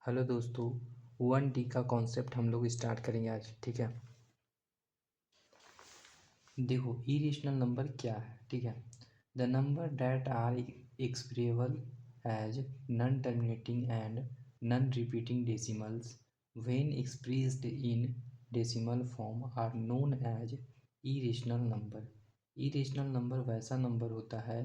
Hello दोस्तों, 1D का concept हम लोग स्टार्ट करेंगे आज। ठीक है, देखो इरेशनल नंबर क्या है। ठीक है, the number that are expressible as non terminating and non repeating decimals when expressed in decimal form are known as irrational number. Irrational number वैसा नंबर होता है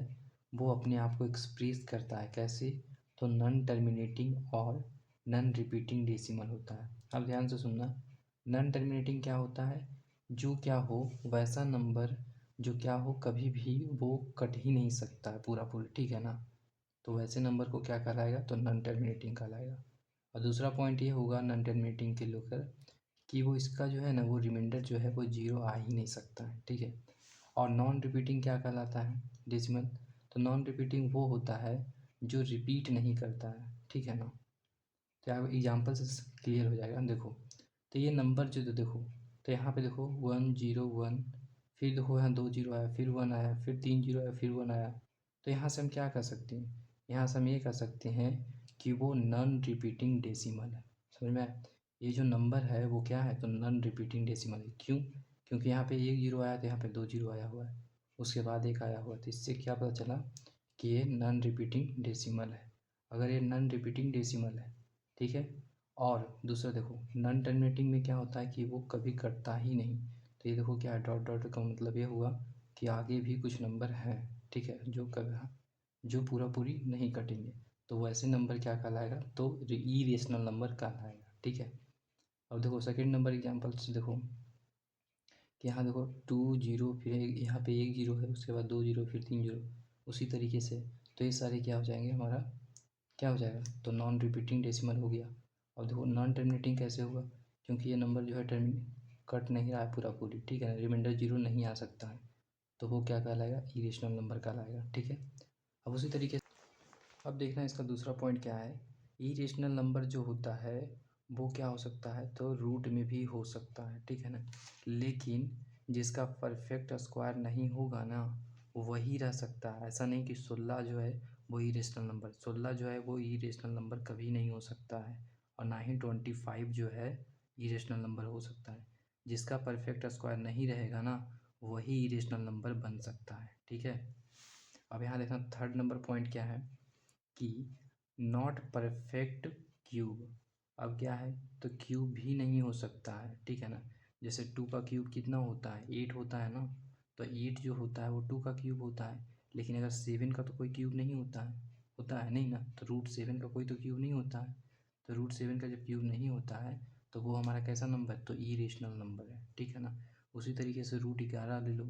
वो अपने आप को एक्सप्रेस करता है कैसे, तो नॉन टर्मिनेटिंग और नॉन रिपीटिंग डेसिमल होता है। अब ध्यान से सुनना, नॉन टर्मिनेटिंग क्या होता है, जो क्या हो वैसा नंबर, जो क्या हो कभी भी वो कट ही नहीं सकता है पूरा पूरी। ठीक है ना, तो वैसे नंबर को क्या कहलाएगा, तो नॉन टर्मिनेटिंग कहलाएगा। और दूसरा पॉइंट ये होगा नॉन टर्मिनेटिंग के लेकर कि वो इसका जो है ना वो रिमाइंडर जो है वो जीरो आ ही नहीं सकता है। ठीक है, और नॉन रिपीटिंग क्या कहलाता है, डेसिमल। तो नॉन रिपीटिंग वो होता है जो रिपीट नहीं करता है। ठीक है ना, तो आप एग्जाम्पल से क्लियर हो जाएगा। देखो, तो ये नंबर जो देखो, तो यहाँ पे देखो 101, फिर देखो यहाँ 2 जीरो आया, फिर 1 आया, फिर 3 जीरो आया, फिर 1 आया। तो यहाँ से हम क्या कर सकते हैं, यहाँ से हम ये कर सकते हैं कि वो नॉन रिपीटिंग डेसिमल है। समझ में आया? ये जो नंबर है वो क्या है, तो नॉन रिपीटिंग डेसिमल है। क्यों? क्योंकि यहाँ पे 1 जीरो आया तो यहाँ पे 2 जीरो आया हुआ है, उसके बाद एक आया हुआ है, तो इससे क्या पता चला कि ये नॉन रिपीटिंग डेसिमल है। अगर ये नॉन रिपीटिंग डेसिमल है, ठीक है। और दूसरा देखो, नॉन टर्मिनेटिंग में क्या होता है कि वो कभी कटता ही नहीं। तो ये देखो क्या है, डॉट डॉट का मतलब ये हुआ कि आगे भी कुछ नंबर हैं, ठीक है, जो कभी जो पूरा पूरी नहीं कटेंगे। तो वैसे नंबर क्या कहलाएगा, तो इरेशनल नंबर कहलाएगा। ठीक है, अब देखो सेकंड नंबर एग्जांपल से देखो कि यहाँ देखो 2 जीरो, फिर यहाँ पे 1 जीरो है, उसके बाद 2 जीरो, फिर 3 जीरो, उसी तरीके से। तो ये सारे क्या हो जाएंगे, हमारा क्या हो जाएगा, तो नॉन रिपीटिंग डेसिमल हो गया। अब देखो नॉन टर्मिनेटिंग कैसे होगा, क्योंकि ये नंबर जो है कट नहीं रहा है पूरा पूरी। ठीक है, रिमाइंडर जीरो नहीं आ सकता है, तो वो क्या कहलाएगा, इरेशनल नंबर कहलाएगा। ठीक है, अब उसी तरीके से अब देखना इसका दूसरा पॉइंट क्या है। इरेशनल नंबर जो होता है वो क्या हो सकता है, तो रूट में भी हो सकता है। ठीक है ना, लेकिन जिसका परफेक्ट स्क्वायर नहीं होगा ना वही रह सकता है। ऐसा नहीं कि 16 जो है वो इरेशनल नंबर, 16 जो है वो इरेशनल नंबर कभी नहीं हो सकता है। और ना ही 25 जो है इरेशनल नंबर हो सकता है। जिसका परफेक्ट स्क्वायर नहीं रहेगा ना वही इरेशनल नंबर बन सकता है। ठीक है, अब यहाँ देखना थर्ड नंबर पॉइंट क्या है कि नॉट परफेक्ट क्यूब। अब क्या है, तो क्यूब भी नहीं हो सकता है। ठीक है ना, जैसे 2 का क्यूब कितना होता है, 8 होता है ना, तो 8 जो होता है वो 2 का क्यूब होता है। लेकिन अगर 7 का तो कोई क्यूब नहीं होता है, होता है नहीं ना, तो √7 का कोई तो क्यूब नहीं होता है। तो √7 का जब क्यूब नहीं होता है तो वो हमारा कैसा नंबर है, तो इरेशनल नंबर है। ठीक है ना, उसी तरीके से √11 ले लो,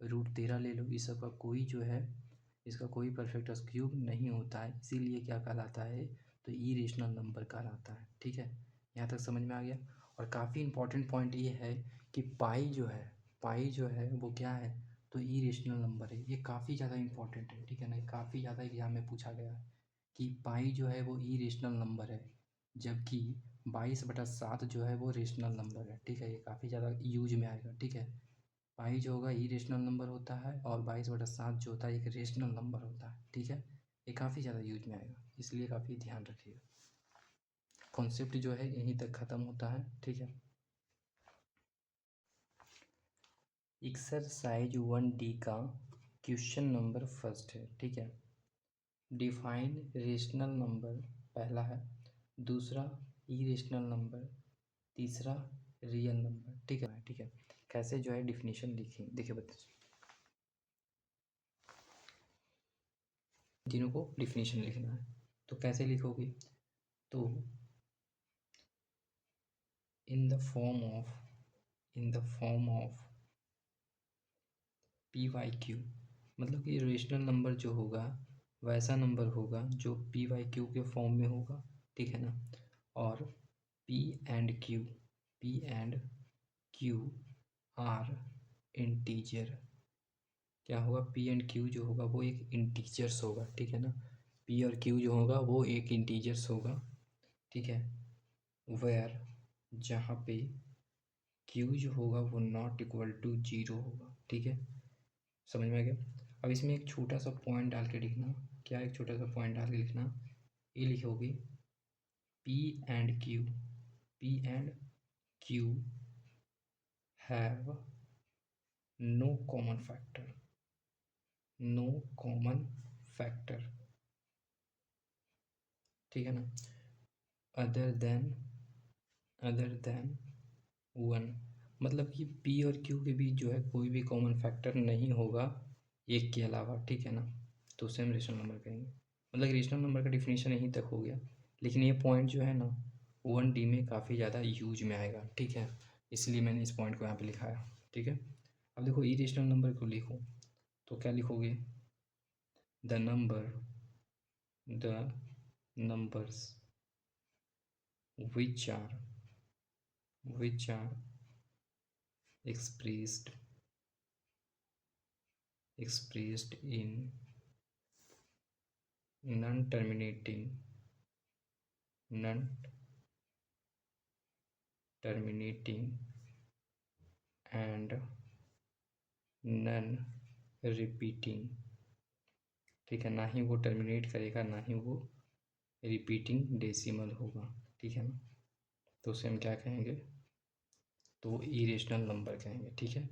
√13 ले लो, इस सब का कोई जो है, इसका कोई परफेक्ट क्यूब नहीं होता है, इसीलिए क्या कहलाता है, तो इरेशनल नंबर कहलाता है। ठीक है, यहाँ तक समझ में आ गया। और काफ़ी इंपॉर्टेंट पॉइंट ये है कि पाई जो है, पाई जो है वो क्या है, तो इरेशनल नंबर है। ये काफ़ी ज़्यादा इंपॉर्टेंट है। ठीक है ना, काफ़ी ज़्यादा एग्जाम में पूछा गया है कि पाई जो है वो इरेशनल नंबर है, जबकि 22/7 जो है वो रेशनल नंबर है। ठीक है, ये काफ़ी ज़्यादा यूज में आएगा। ठीक है, पाई जो होगा इरेशनल नंबर होता है और 22/7 जो होता है एक रेशनल नंबर होता है। ठीक है, ये काफ़ी ज़्यादा यूज में आएगा, इसलिए काफ़ी ध्यान रखिएगा। कॉन्सेप्ट जो है यहीं तक ख़त्म होता है। ठीक है, एक्सरसाइज 1D का क्वेश्चन नंबर फर्स्ट है। ठीक है, डिफाइन रेशनल नंबर पहला है, दूसरा इरेशनल नंबर, तीसरा रियल नंबर। ठीक है, ठीक है, कैसे जो है डिफिनीशन लिखें, देखिए बच्चे तीनों को डिफिनीशन लिखना है। तो कैसे लिखोगे, तो in the form of PYQ, मतलब कि रेशनल नंबर जो होगा वैसा नंबर होगा जो PYQ के फॉर्म में होगा। ठीक है ना, और P and Q are integer, क्या होगा, P एंड Q जो होगा वो एक इंटीजर्स होगा। ठीक है ना, P और Q जो होगा वो एक इंटीजर्स होगा। ठीक है, वेयर जहाँ पे Q जो होगा वो नॉट इक्वल टू 0 होगा। ठीक है, समझ में आ गया। अब इसमें एक छोटा सा पॉइंट डाल के लिखना, क्या एक छोटा सा पॉइंट डाल के लिखना, ये लिखोगे P and Q have no common factor, ठीक है ना, अदर देन 1। मतलब कि P और Q के बीच जो है कोई भी कॉमन फैक्टर नहीं होगा एक के अलावा, ठीक है ना, तो उसे हम रेशनल नंबर कहेंगे। मतलब रेशनल नंबर का डिफिनीशन यहीं तक हो गया, लेकिन ये पॉइंट जो है ना 1D में काफ़ी ज़्यादा यूज में आएगा, ठीक है, इसलिए मैंने इस पॉइंट को यहाँ पे लिखाया, ठीक है। अब देखो इरेशनल नंबर को लिखो तो क्या लिखोगे, the numbers which are expressed in non-terminating and non-repeating, ठीक है, ना ही वो टर्मिनेट करेगा ना ही वो रिपीटिंग डेसिमल होगा, ठीक है ना, तो उसे हम क्या कहेंगे, तो इरेशनल नंबर कहेंगे, ठीक है।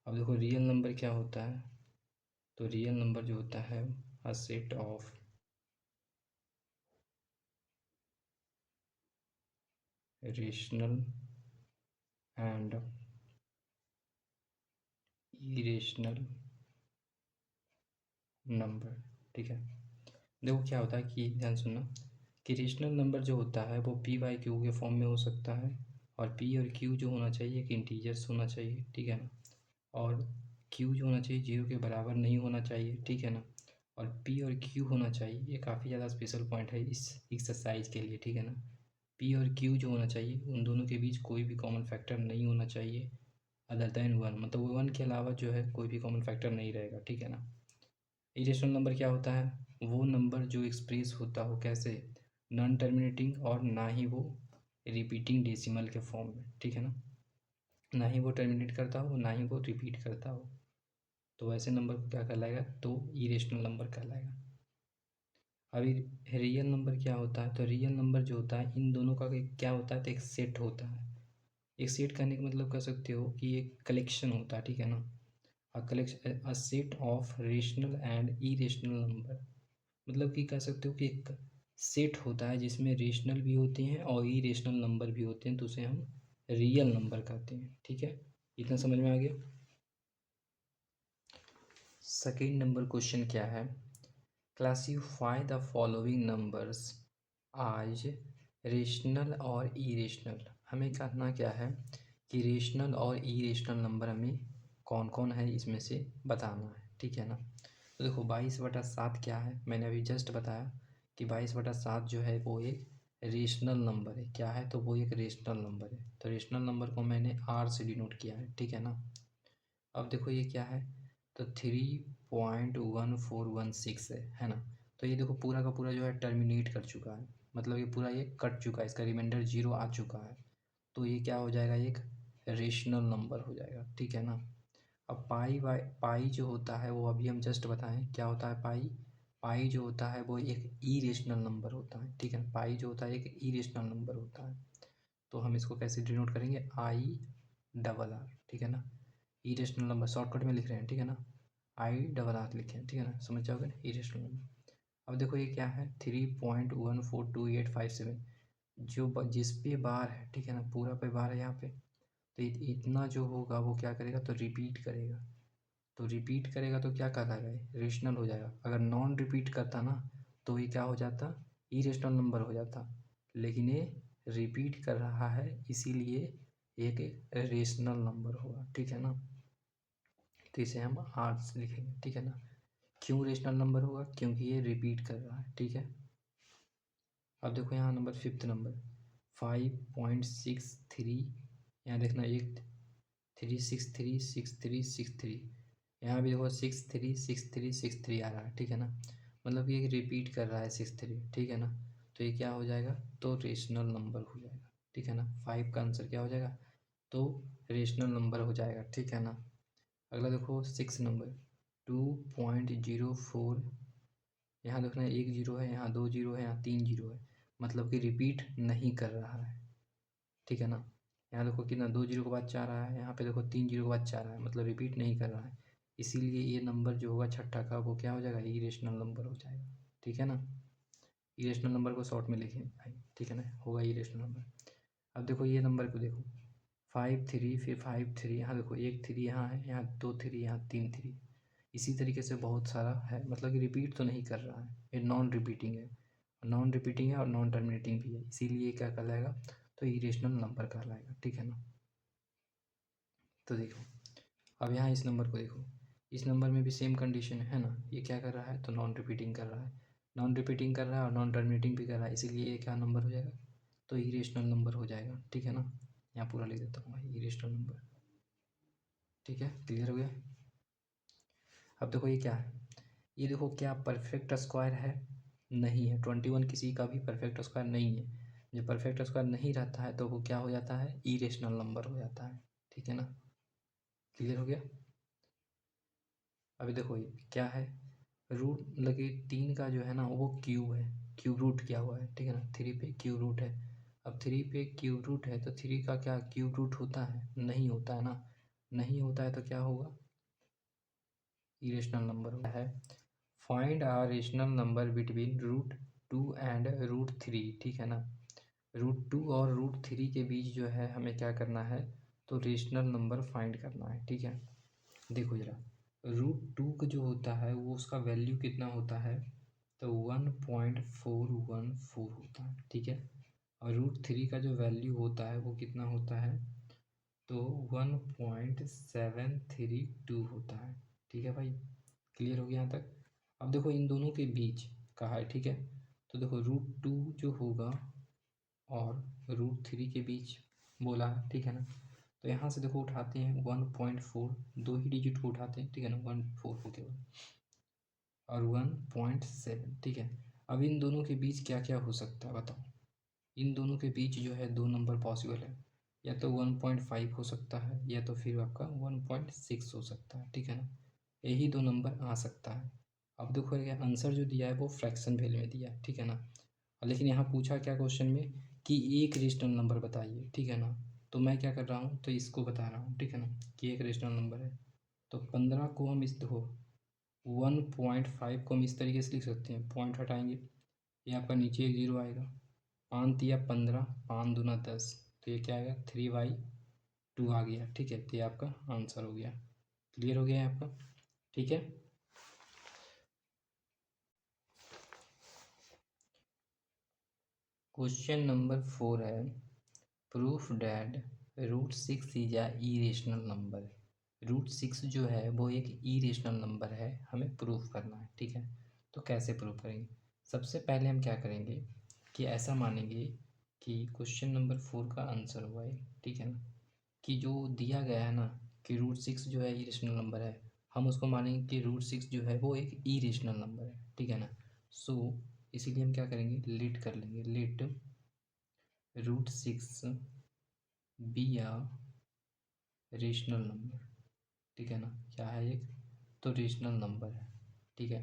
अब देखो रियल नंबर क्या होता है, तो रियल नंबर जो होता है a set of rational and irrational number, ठीक है। देखो क्या होता है कि ध्यान सुनना कि रेशनल नंबर जो होता है वो पी बाई क्यू के फॉर्म में हो सकता है, और पी और क्यू जो होना चाहिए एक इंटीजर्स होना चाहिए, ठीक है ना, और क्यू जो होना चाहिए 0 के बराबर नहीं होना चाहिए, ठीक है ना, और पी और क्यू होना चाहिए, ये काफ़ी ज़्यादा स्पेशल पॉइंट है इस एक्सरसाइज के लिए, ठीक है ना। पी और क्यू जो होना चाहिए उन दोनों के बीच कोई भी कॉमन फैक्टर नहीं होना चाहिए अदर देन 1, मतलब 1 के अलावा जो है कोई भी कॉमन फैक्टर नहीं रहेगा, ठीक है ना। इरेशनल नंबर क्या होता है, वो नंबर जो एक्सप्रेस होता हो कैसे, नॉन टर्मिनेटिंग और ना ही वो रिपीटिंग डेसिमल के फॉर्म में, ठीक है ना, ना ही वो टर्मिनेट करता हो ना ही वो रिपीट करता हो, तो ऐसे नंबर को क्या कहलाएगा, तो इरेशनल नंबर कहलाएगा। अभी रियल नंबर क्या होता है, तो रियल नंबर जो होता है इन दोनों का क्या होता है, तो एक सेट होता है। एक सेट करने का मतलब कह सकते हो कि एक कलेक्शन होता है, ठीक है ना, a set of rational and irrational number, मतलब कि कह सकते हो कि एक सेट होता है जिसमें रेशनल भी होते हैं और इरेशनल नंबर भी होते हैं, तो उसे हम रियल नंबर कहते हैं, ठीक है, इतना समझ में आ गया। सेकेंड नंबर क्वेश्चन क्या है, क्लासीफाई द फॉलोइंग नंबर्स आज रेशनल और इरेशनल। हमें कहना क्या है कि रेशनल और इरेशनल नंबर हमें कौन कौन है इसमें से बताना है, ठीक है ना। तो देखो 22/7 क्या है, मैंने अभी जस्ट बताया कि 22/7 जो है वो एक रेशनल नंबर है, क्या है, तो वो एक रेशनल नंबर है, तो रेशनल नंबर को मैंने आर से डिनोट किया है, ठीक है ना। अब देखो ये क्या है, तो 3.1416 है ना, तो ये देखो पूरा का पूरा जो है टर्मिनेट कर चुका है, मतलब ये पूरा ये कट चुका है, इसका रिमाइंडर 0 आ चुका है, तो ये क्या हो जाएगा, एक रेशनल नंबर हो जाएगा, ठीक है ना। अब पाई जो होता है वो अभी हम जस्ट बताएं क्या होता है, पाई जो होता है वो एक इरेशनल नंबर होता है, ठीक है, पाई जो होता है एक इरेशनल नंबर होता है, तो हम इसको कैसे डिनोट करेंगे, I RR, ठीक है ना, इरेशनल नंबर शॉर्टकट में लिख रहे हैं, ठीक है ना, I RR लिखे हैं, ठीक है ना, समझ जाओगे ना, इरेशनल नंबर। अब देखो ये क्या है, 3.142857, जिस पे बार है, ठीक है ना, पूरा पे बार है यहाँ पे, तो इतना जो होगा वो क्या करेगा, तो रिपीट करेगा, तो रिपीट करेगा तो क्या कहलाएगा, रेशनल हो जाएगा। अगर नॉन रिपीट करता ना तो ये क्या हो जाता, इरेशनल नंबर हो जाता, लेकिन ये रिपीट कर रहा है इसीलिए एक रेशनल नंबर होगा, ठीक है ना, तो इसे हम आर्ट्स लिखेंगे, ठीक है ना। क्यों रेशनल नंबर होगा, क्योंकि ये रिपीट कर रहा है, ठीक है। अब देखो यहाँ नंबर फिफ्थ नंबर 5.63, यहाँ देखना एक 3636363, यहाँ भी देखो 636363 आ रहा है, ठीक है ना, मतलब ये रिपीट कर रहा है 63, ठीक है ना, तो ये क्या हो जाएगा, तो रेशनल नंबर हो जाएगा, ठीक है ना, 5 का आंसर क्या हो जाएगा, तो रेशनल नंबर हो जाएगा, ठीक है ना। अगला देखो 6 नंबर 2.04, यहाँ देखना एक जीरो है, यहाँ 2 जीरो है, यहाँ 3 जीरो है, मतलब कि रिपीट नहीं कर रहा है, ठीक है ना। यहाँ देखो कितना 2 जीरो के बाद 4 आया है, यहाँ पे देखो 3 जीरो के बाद 4 आया है, मतलब रिपीट नहीं कर रहा है। इसीलिए ये नंबर जो होगा छठा का वो क्या हो जाएगा, इरेशनल नंबर हो जाएगा, ठीक है ना। इरेशनल नंबर को शॉर्ट में लिखें भाई, ठीक है ना, होगा इरेशनल नंबर। अब देखो ये नंबर को देखो 5 3 फिर 5 3, यहाँ देखो 1 3 यहाँ है, यहाँ 2 3, यहाँ 3 3। इसी तरीके से बहुत सारा है, मतलब कि रिपीट तो नहीं कर रहा है, ये नॉन रिपीटिंग है, नॉन रिपीटिंग है और नॉन टर्मिनेटिंग भी है, इसीलिए क्या कहलाएगा, तो इरेशनल नंबर कहलाएगा, ठीक है ना। तो देखो अब यहाँ इस नंबर को देखो, इस नंबर में भी सेम कंडीशन है ना, ये क्या कर रहा है, तो नॉन रिपीटिंग कर रहा है, नॉन रिपीटिंग कर रहा है और नॉन टर्मिनेटिंग भी कर रहा है, इसीलिए ये क्या नंबर हो जाएगा, तो इरेशनल नंबर हो जाएगा, ठीक है ना। यहाँ पूरा लिख देता हूँ भाई, इरेशनल नंबर, ठीक है, क्लियर हो गया। अब देखो ये क्या है, ये देखो क्या परफेक्ट स्क्वायर है, नहीं है, 21 किसी का भी परफेक्ट स्क्वायर नहीं है। जब परफेक्ट स्क्वायर नहीं रहता है तो वो क्या हो जाता है, इरेशनल नंबर हो जाता है, ठीक है ना, क्लियर हो गया। अभी देखो ये क्या है, रूट लगे 3 का जो है ना वो क्यूब है, क्यूब रूट किया हुआ है, ठीक है ना, 3 पे क्यूब रूट है। अब 3 पे क्यूब रूट है तो 3 का क्या क्यूब रूट होता है, नहीं होता है ना, नहीं होता है तो क्या होगा, इरेशनल नंबर होता है। Find a rational number between √2 and √3, ठीक है ना। √2 और √3 के बीच जो है हमें क्या करना है, तो रेशनल नंबर फाइंड करना है, ठीक है। देखो जरा, √2 का जो होता है वो उसका वैल्यू कितना होता है, तो 1.414 होता है, ठीक है। और √3 का जो वैल्यू होता है वो कितना होता है, तो 1.732 होता है, ठीक है भाई, क्लियर हो गया यहाँ तक। अब देखो इन दोनों के बीच कहा है, ठीक है, तो देखो √2 जो होगा और √3 के बीच बोला है, ठीक है ना। तो यहाँ से देखो उठाते हैं 1.4, दो ही डिजिट को उठाते हैं, ठीक है ना, 1.4 को केवल, और 1.7, ठीक है। अब इन दोनों के बीच क्या क्या हो सकता है बताओ, इन दोनों के बीच जो है दो नंबर पॉसिबल है, या तो 1.5 हो सकता है या तो फिर आपका 1.6 हो सकता है, ठीक है ना, यही दो नंबर आ सकता है। अब देखो ये आंसर जो दिया है वो फ्रैक्शन वैल्यू में दिया है, ठीक है ना। लेकिन यहाँ पूछा क्या क्वेश्चन में कि एक रेशनल नंबर बताइए, ठीक है ना, तो मैं क्या कर रहा हूँ, तो इसको बता रहा हूँ, ठीक है ना, कि एक रेशनल नंबर है। तो 15 को हम इस देखो 1.5 को हम इस तरीके से लिख सकते हैं, पॉइंट हटाएंगे, ये आपका नीचे एक जीरो आएगा, 5 × 15, 5×2 = 10, तो ये क्या आएगा 3/2 आ गया, ठीक है, तो ये आपका आंसर हो गया, क्लियर हो गया है आपका, ठीक है। क्वेश्चन नंबर 4 है, proof that √6 is a irrational number. √6 जो है वो एक इरेशनल नंबर है, हमें प्रूफ करना है, ठीक है। तो कैसे प्रूफ करेंगे, सबसे पहले हम क्या करेंगे कि ऐसा मानेंगे कि क्वेश्चन नंबर 4 का आंसर हुआ है, ठीक है ना, कि जो दिया गया है ना कि √6 जो है इरेशनल नंबर है, हम उसको मानेंगे कि √6 जो है वो एक इरेशनल नंबर है, ठीक है ना। सो इसीलिए हम क्या करेंगे, लेट कर लेंगे, लेट √6 बी आ रेशनल नंबर, ठीक है ना, क्या है एक, तो रेशनल नंबर है, ठीक है।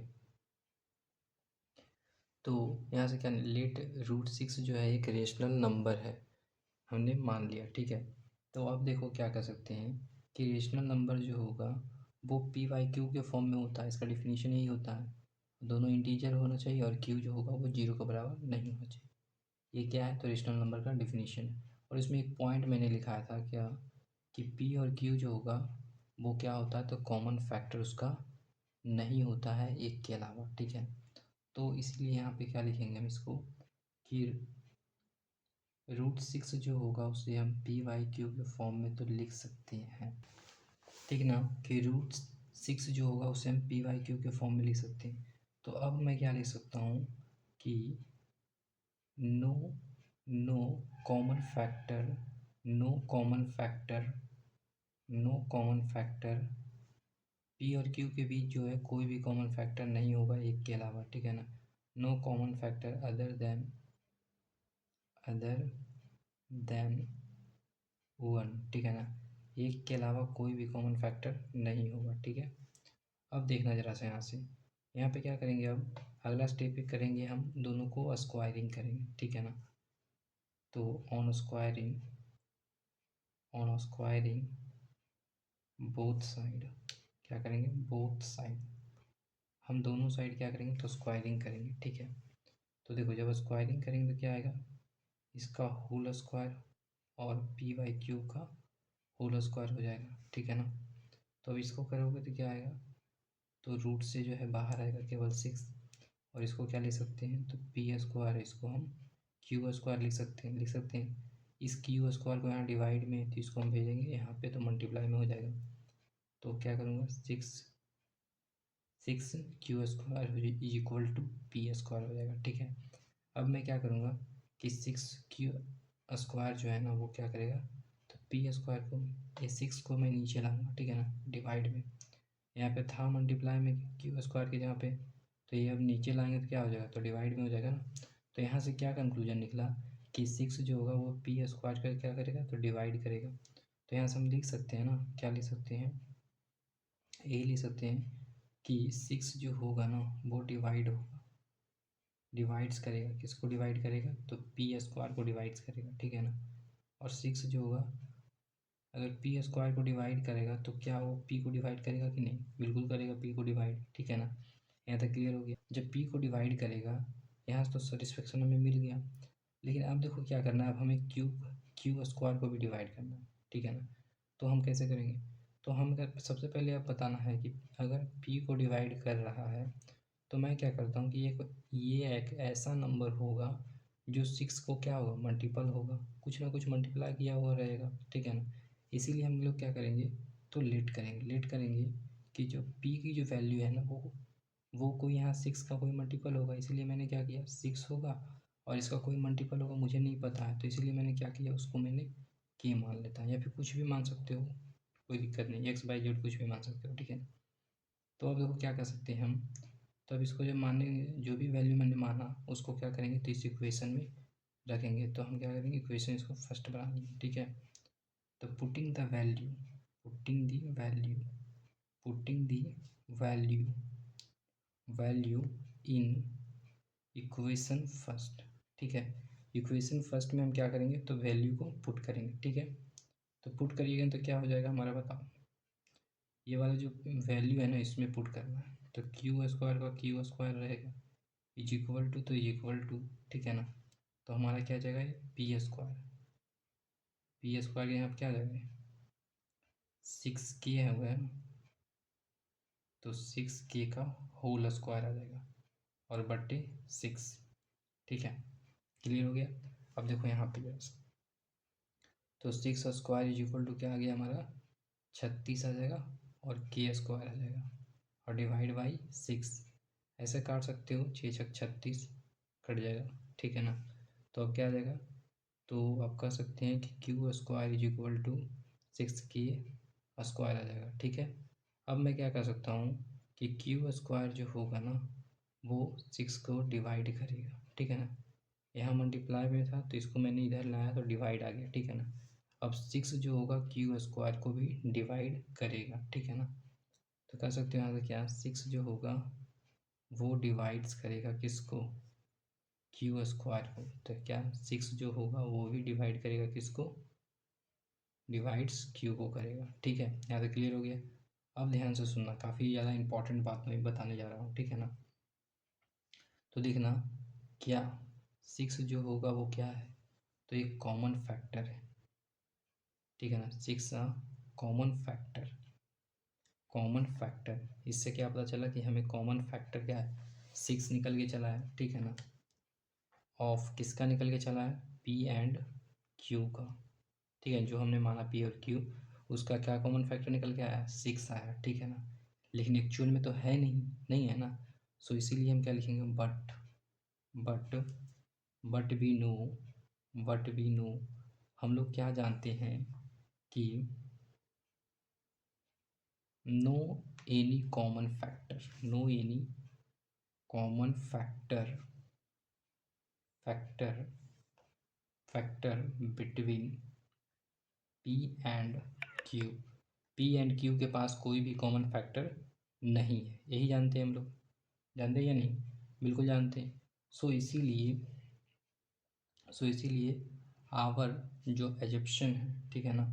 तो यहाँ से क्या, लेट √6 जो है एक रेशनल नंबर है, हमने मान लिया, ठीक है। तो अब देखो क्या कर सकते हैं कि रेशनल नंबर जो होगा वो p/q के फॉर्म में होता है, इसका डिफिनीशन यही होता है, दोनों इंटीजर होना चाहिए और q जो होगा वो 0 के बराबर नहीं होना चाहिए, ये क्या है, तो रेशनल नंबर का डिफिनीशन है। और इसमें एक पॉइंट मैंने लिखा था क्या, कि p और q जो होगा वो क्या होता है, तो कॉमन फैक्टर उसका नहीं होता है एक के अलावा, ठीक है। तो इसलिए यहाँ पे क्या लिखेंगे हम इसको, कि √6 जो होगा उसे हम p/q के फॉर्म में तो लिख सकते हैं, ठीक ना, कि √6 जो होगा उसे हम p/q के फॉर्म में लिख सकते हैं। तो अब मैं क्या लिख सकता हूँ कि no no common factor, no common factor, no common factor, P और क्यू के बीच जो है कोई भी कॉमन फैक्टर नहीं होगा एक के अलावा, ठीक है ना, no common factor other than 1, ठीक है ना, एक के अलावा कोई भी कॉमन फैक्टर नहीं होगा, ठीक है। अब देखना जरा से यहाँ से, यहाँ पे क्या करेंगे, अब अगला स्टेप पे करेंगे हम दोनों को स्क्वायरिंग करेंगे, ठीक है ना। तो ऑन स्क्वायरिंग बोथ साइड, क्या करेंगे, बोथ साइड, हम दोनों साइड क्या करेंगे, तो स्क्वायरिंग करेंगे, ठीक है। तो देखो जब स्क्वायरिंग करेंगे तो क्या आएगा, इसका होल स्क्वायर और पी बाई क्यू का होल स्क्वायर हो जाएगा, ठीक है ना। तो अब इसको करोगे तो क्या आएगा, तो रूट से जो है बाहर आएगा केवल 6, और इसको क्या लिख सकते हैं, तो पी स्क्वायर, इसको हम क्यू स्क्वायर लिख सकते हैं। इस क्यू स्क्वायर को यहाँ डिवाइड में, तो इसको हम भेजेंगे यहाँ पे, तो मल्टीप्लाई में हो जाएगा। तो क्या करूँगा, 6 Q square is equal to P square हो जाएगा, ठीक है। अब मैं क्या करूँगा कि 6 क्यू स्क्वायर जो है ना वो क्या करेगा, तो पी स्क्वायर को, ये 6 को मैं नीचे लाऊंगा, ठीक है ना, डिवाइड में, यहाँ पे था मल्टीप्लाई में क्यू स्क्वायर के जहाँ पे, तो ये अब नीचे लाएंगे तो क्या हो जाएगा, तो डिवाइड में हो जाएगा ना। तो यहाँ से क्या कंक्लूजन निकला कि 6 जो होगा वो पी स्क्वायर का क्या करेगा, तो डिवाइड करेगा। तो यहाँ से हम लिख सकते हैं ना, क्या लिख सकते हैं, यही लिख सकते हैं कि 6 जो होगा ना वो डिवाइड होगा, डिवाइड्स करेगा, किसको डिवाइड करेगा, तो पी स्क्वायर को डिवाइड्स करेगा, ठीक है ना। और 6 जो होगा अगर पी स्क्वायर को डिवाइड करेगा तो क्या वो पी को डिवाइड करेगा कि नहीं, बिल्कुल करेगा पी को डिवाइड, ठीक है ना। यहाँ तक क्लियर हो गया। जब पी को डिवाइड करेगा, यहाँ से तो सेटिस्फेक्शन हमें मिल गया, लेकिन अब देखो क्या करना है, अब हमें क्यू स्क्वायर को भी डिवाइड करना है, ठीक है ना। तो हम कैसे करेंगे, तो हम सबसे पहले अब बताना है कि अगर पी को डिवाइड कर रहा है तो मैं क्या करता हूँ कि ये एक ऐसा नंबर होगा जो 6 को क्या होगा, मल्टीपल होगा, कुछ ना कुछ मल्टीप्लाई किया हुआ रहेगा, ठीक है ना। इसीलिए हम लोग क्या करेंगे, तो लेट करेंगे कि जो पी की जो वैल्यू है ना वो कोई यहाँ 6 का कोई मल्टीपल होगा, इसीलिए मैंने क्या किया, 6 होगा और इसका कोई मल्टीपल होगा, मुझे नहीं पता है, तो इसीलिए मैंने क्या किया, उसको मैंने के मान लेता है, या फिर कुछ भी मान सकते हो, कोई दिक्कत नहीं, एक्स बाई जेड कुछ भी मान सकते हो, ठीक है। तो अब देखो क्या कर सकते हैं हम, तो अब इसको जब मानेंगे, जो भी वैल्यू मैंने माना उसको क्या करेंगे, तो इस इक्वेशन में रखेंगे। तो हम क्या करेंगे, इक्वेशन इसको फर्स्ट बना लेंगे, ठीक है। तो putting the value putting the value value in equation first, ठीक है। इक्वेशन फर्स्ट में हम क्या करेंगे, तो वैल्यू को पुट करेंगे, ठीक है। तो पुट करिएगा तो क्या हो जाएगा हमारा, बताओ, ये वाला जो वैल्यू है ना इसमें पुट करना है, तो क्यू स्क्वायर का क्यू स्क्वायर रहेगा इज इक्वल टू, तो इक्वल टू, ठीक है ना। तो हमारा क्या जाएगा, पी स्क्वायर के यहाँ क्या आ जाएगा, 6 के है हुआ है ना, तो 6 के का होल स्क्वायर आ जाएगा और बट्टे 6, ठीक है, क्लियर हो गया। अब देखो यहाँ पे जरा सा, तो 6 स्क्वायर इज इक्वल टू क्या आ गया हमारा, 36 आ जाएगा, और के स्क्वायर आ जाएगा, और डिवाइड बाई 6, ऐसे काट सकते हो, 6 6 36 कट जाएगा, ठीक है ना। तो अब क्या आ जाएगा, तो आप कह सकते हैं कि Q square is equal to 6 के स्क्वायर आ जाएगा, ठीक है। अब मैं क्या कर सकता हूँ कि क्यू स्क्वायर जो होगा ना वो 6 को डिवाइड करेगा, ठीक है ना। यहाँ मल्टीप्लाई में था तो इसको मैंने इधर लाया तो डिवाइड आ गया, ठीक है ना। अब 6 जो होगा क्यू स्क्वायर को भी डिवाइड करेगा, ठीक है ना। तो कह सकते हो यहाँ से क्या, 6 जो होगा वो डिवाइड्स करेगा किसको, क्यू स्क्वायर को, तो क्या 6 जो होगा वो भी डिवाइड करेगा किसको, डिवाइड्स क्यू को करेगा, ठीक है। यहाँ तक क्लियर हो गया। अब ध्यान से सुनना, काफ़ी ज़्यादा इंपॉर्टेंट बात मैं बताने जा रहा हूँ, ठीक है ना। तो देखना, क्या 6 जो होगा वो क्या है, तो एक कॉमन फैक्टर है, ठीक है ना। 6 कॉमन फैक्टर, इससे क्या पता चला कि हमें कॉमन फैक्टर क्या है, 6 निकल के चला है, ठीक है ना। ऑफ किसका निकल के चला है, पी एंड क्यू का, ठीक है। जो हमने माना पी और क्यू, उसका क्या कॉमन फैक्टर निकल के आया, 6 आया, ठीक है ना। लेकिन एक्चुअल में तो है नहीं, नहीं है ना। सो इसीलिए हम क्या लिखेंगे, बट बट वी नो, हम लोग क्या जानते हैं कि no any common factor factor factor between P and Q, P and Q के पास कोई भी कॉमन फैक्टर नहीं है, यही जानते हैं हम लोग। जानते हैं या नहीं? बिल्कुल जानते हैं। सो इसीलिए आवर जो एजप्शन है, ठीक है ना,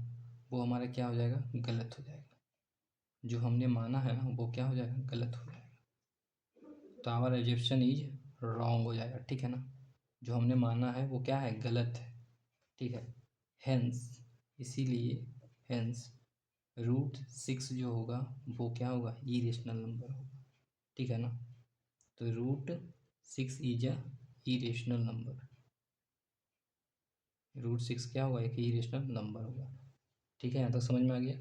वो हमारा क्या हो जाएगा? गलत हो जाएगा। जो हमने माना है ना वो क्या हो जाएगा? गलत हो जाएगा। तो आवर एजप्शन इज रॉन्ग हो जाएगा, ठीक है ना। जो हमने माना है वो क्या है? गलत है, ठीक है। हेंस, इसीलिए हेंस √6 जो होगा वो क्या होगा? इरेशनल नंबर होगा, ठीक है ना। तो √6 इज अ इरेशनल नंबर। √6 क्या होगा? एक इरेशनल नंबर होगा, ठीक है। यहाँ तक समझ में आ गया?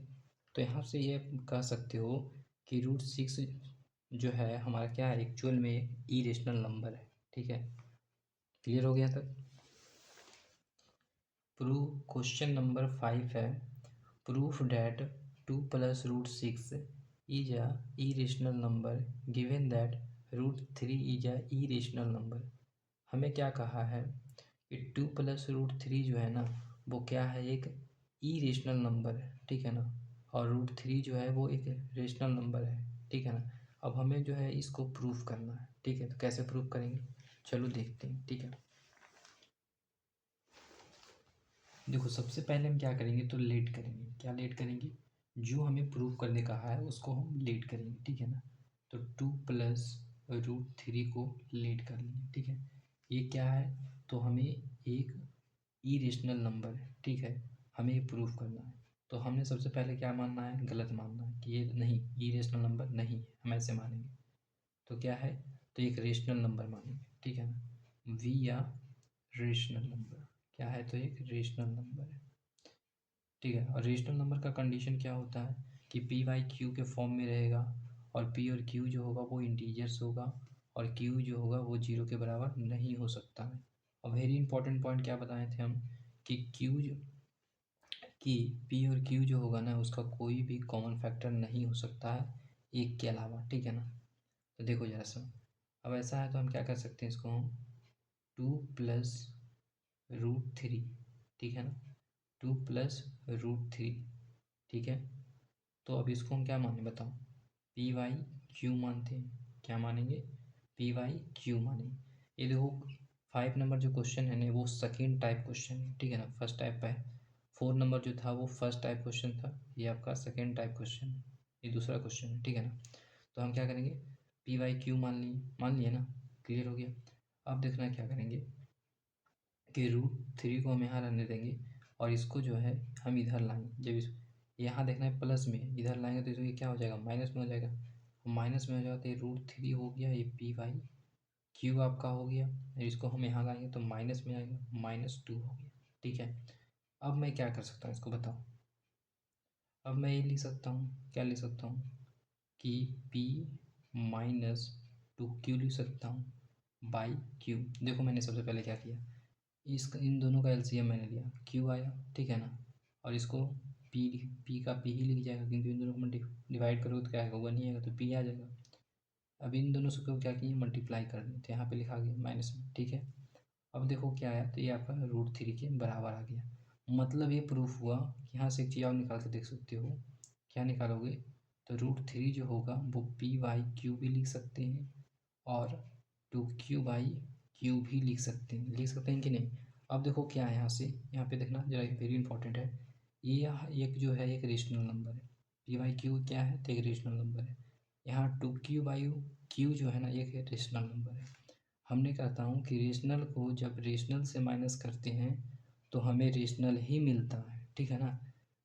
तो यहाँ से ये कह सकते हो कि √6 जो है हमारा क्या है? एक्चुअल में एक इरेशनल नंबर है, ठीक है। क्लियर हो गया तक? प्रूव क्वेश्चन नंबर 5 है, proof that 2 + √6 is a irrational number given that √3 is a irrational number. हमें क्या कहा है कि 2 + √3 जो है ना वो क्या है? एक इरेशनल नंबर है, ठीक है ना। और √3 जो है वो एक रेशनल नंबर है, ठीक है ना। अब हमें जो है इसको प्रूफ करना है, ठीक है। तो कैसे प्रूफ करेंगे? चलो देखते हैं, ठीक है। देखो सबसे पहले हम क्या करेंगे? तो लेट करेंगे। क्या लेट करेंगे? जो हमें प्रूफ करने कहा है उसको हम लेट करेंगे, ठीक है ना। तो 2 + √3 को लेट कर लेंगे, ठीक है। ये क्या है? तो हमें एक इरेशनल नंबर है, ठीक है। हमें ये प्रूफ करना है। तो हमने सबसे पहले क्या मानना है? गलत मानना है कि ये नहीं, इरेशनल नंबर नहीं है, हम ऐसे मानेंगे। तो क्या है? तो एक रेशनल नंबर मानेंगे, ठीक है ना। वी या रेशनल नंबर क्या है? तो एक रेशनल नंबर है, ठीक है। और रेशनल नंबर का कंडीशन क्या होता है कि पी वाई क्यू के फॉर्म में रहेगा, और पी और क्यू जो होगा वो इंटीजर्स होगा, और क्यू जो होगा वो 0 के बराबर नहीं हो सकता है। और वेरी इंपॉर्टेंट पॉइंट क्या बताए थे हम कि क्यू कि पी और क्यू जो होगा ना उसका कोई भी कॉमन फैक्टर नहीं हो सकता है एक के अलावा, ठीक है ना। तो देखो जरा सा, अब ऐसा है तो हम क्या कर सकते हैं? इसको हम 2 + √3, ठीक है ना, 2 + √3, ठीक है। तो अब इसको हम क्या माने बताओ? पी वाई क्यू मानते हैं। क्या मानेंगे? पी वाई क्यू मानेंगे। ये देखो 5 नंबर जो क्वेश्चन है ना वो सेकेंड टाइप क्वेश्चन है, ठीक है ना। फर्स्ट टाइप है। 4 नंबर जो था वो फर्स्ट टाइप क्वेश्चन था, ये आपका सेकेंड टाइप क्वेश्चन है, ये दूसरा क्वेश्चन है, ठीक है ना। तो हम क्या करेंगे? पी वाई क्यू मान लिए ना। क्लियर हो गया? अब देखना क्या करेंगे कि √3 को हम यहाँ रहने देंगे, और इसको जो है हम इधर लाएंगे। जब इस यहाँ देखना है प्लस में, इधर लाएंगे तो ये क्या हो जाएगा? माइनस में हो जाएगा। माइनस में हो जाएगा तो ये √3 हो गया, ये पी वाई क्यू आपका हो गया। इसको हम यहाँ लाएंगे तो माइनस में आएगा, -2 हो गया, ठीक है। अब मैं क्या कर सकता हूँ इसको बताओ? अब मैं ये लिख सकता हूँ, क्या लिख सकता हूँ कि p -2 क्यू लिख सकता हूँ बाई क्यू। देखो मैंने सबसे पहले क्या किया, इस इन दोनों का एलसीएम मैंने लिया, क्यू आया, ठीक है ना। और इसको पी का पी ही लिख जाएगा, क्योंकि इन दोनों को डिवाइड करोगे तो क्या आएगा? 1 ही आएगा, तो पी आ जाएगा। अब इन दोनों से को क्या किए? मल्टीप्लाई कर दिए, तो यहाँ पे लिखा गया माइनस में, ठीक है। अब देखो क्या आया, तो ये आपका √3 के बराबर आ गया। मतलब ये प्रूफ हुआ। यहाँ से एक चीज़ और निकाल के देख सकते हो। क्या निकालोगे? तो √3 जो होगा वो पी वाई क्यू भी लिख सकते हैं, और 2q/q भी लिख सकते हैं कि नहीं? अब देखो क्या है, यहाँ पे देखना जरा, वेरी इंपॉर्टेंट है। ये एक जो है एक रेशनल नंबर है। p/q क्या है? तो एक रेशनल नंबर है। यहाँ 2q/q जो है ना एक रेशनल नंबर है। हमने कहता हूँ कि रेशनल को जब रेशनल से माइनस करते हैं तो हमें रेशनल ही मिलता है, ठीक है ना।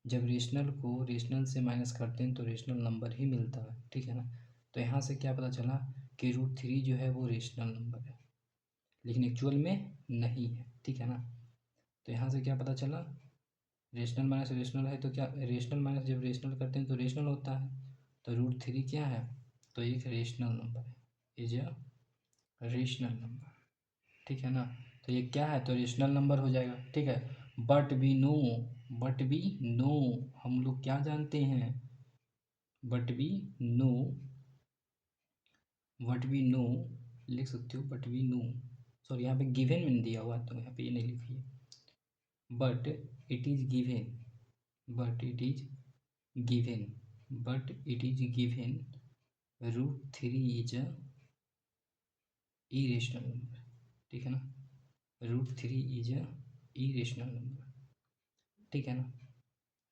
जब रेशनल को रेशनल से माइनस करते हैं तो रेशनल नंबर ही मिलता है, ठीक है ना। तो यहाँ से क्या पता चला कि √3 जो है वो रेशनल नंबर है, लेकिन एक्चुअल में नहीं है, ठीक है ना। तो यहाँ से क्या पता चला? रेशनल माइनस रेशनल है तो क्या, रेशनल माइनस जब रेशनल करते हैं तो रेशनल होता है। तो √3 क्या है? तो एक रेशनल नंबर है, इज अ रेशनल नंबर, ठीक है ना। तो ये क्या है? तो रेशनल नंबर हो जाएगा, ठीक है। बट वी नो हम लोग क्या जानते हैं? But we know what we know लिख सकते हो, बट वी नो, सॉरी यहाँ पे गिवन में दिया हुआ तो यहाँ पे ये नहीं लिखी है। But it is given but it is given but it is given √3 is irrational number, ठीक है ना। √3 इज अ इरेशनल नंबर, ठीक है ना।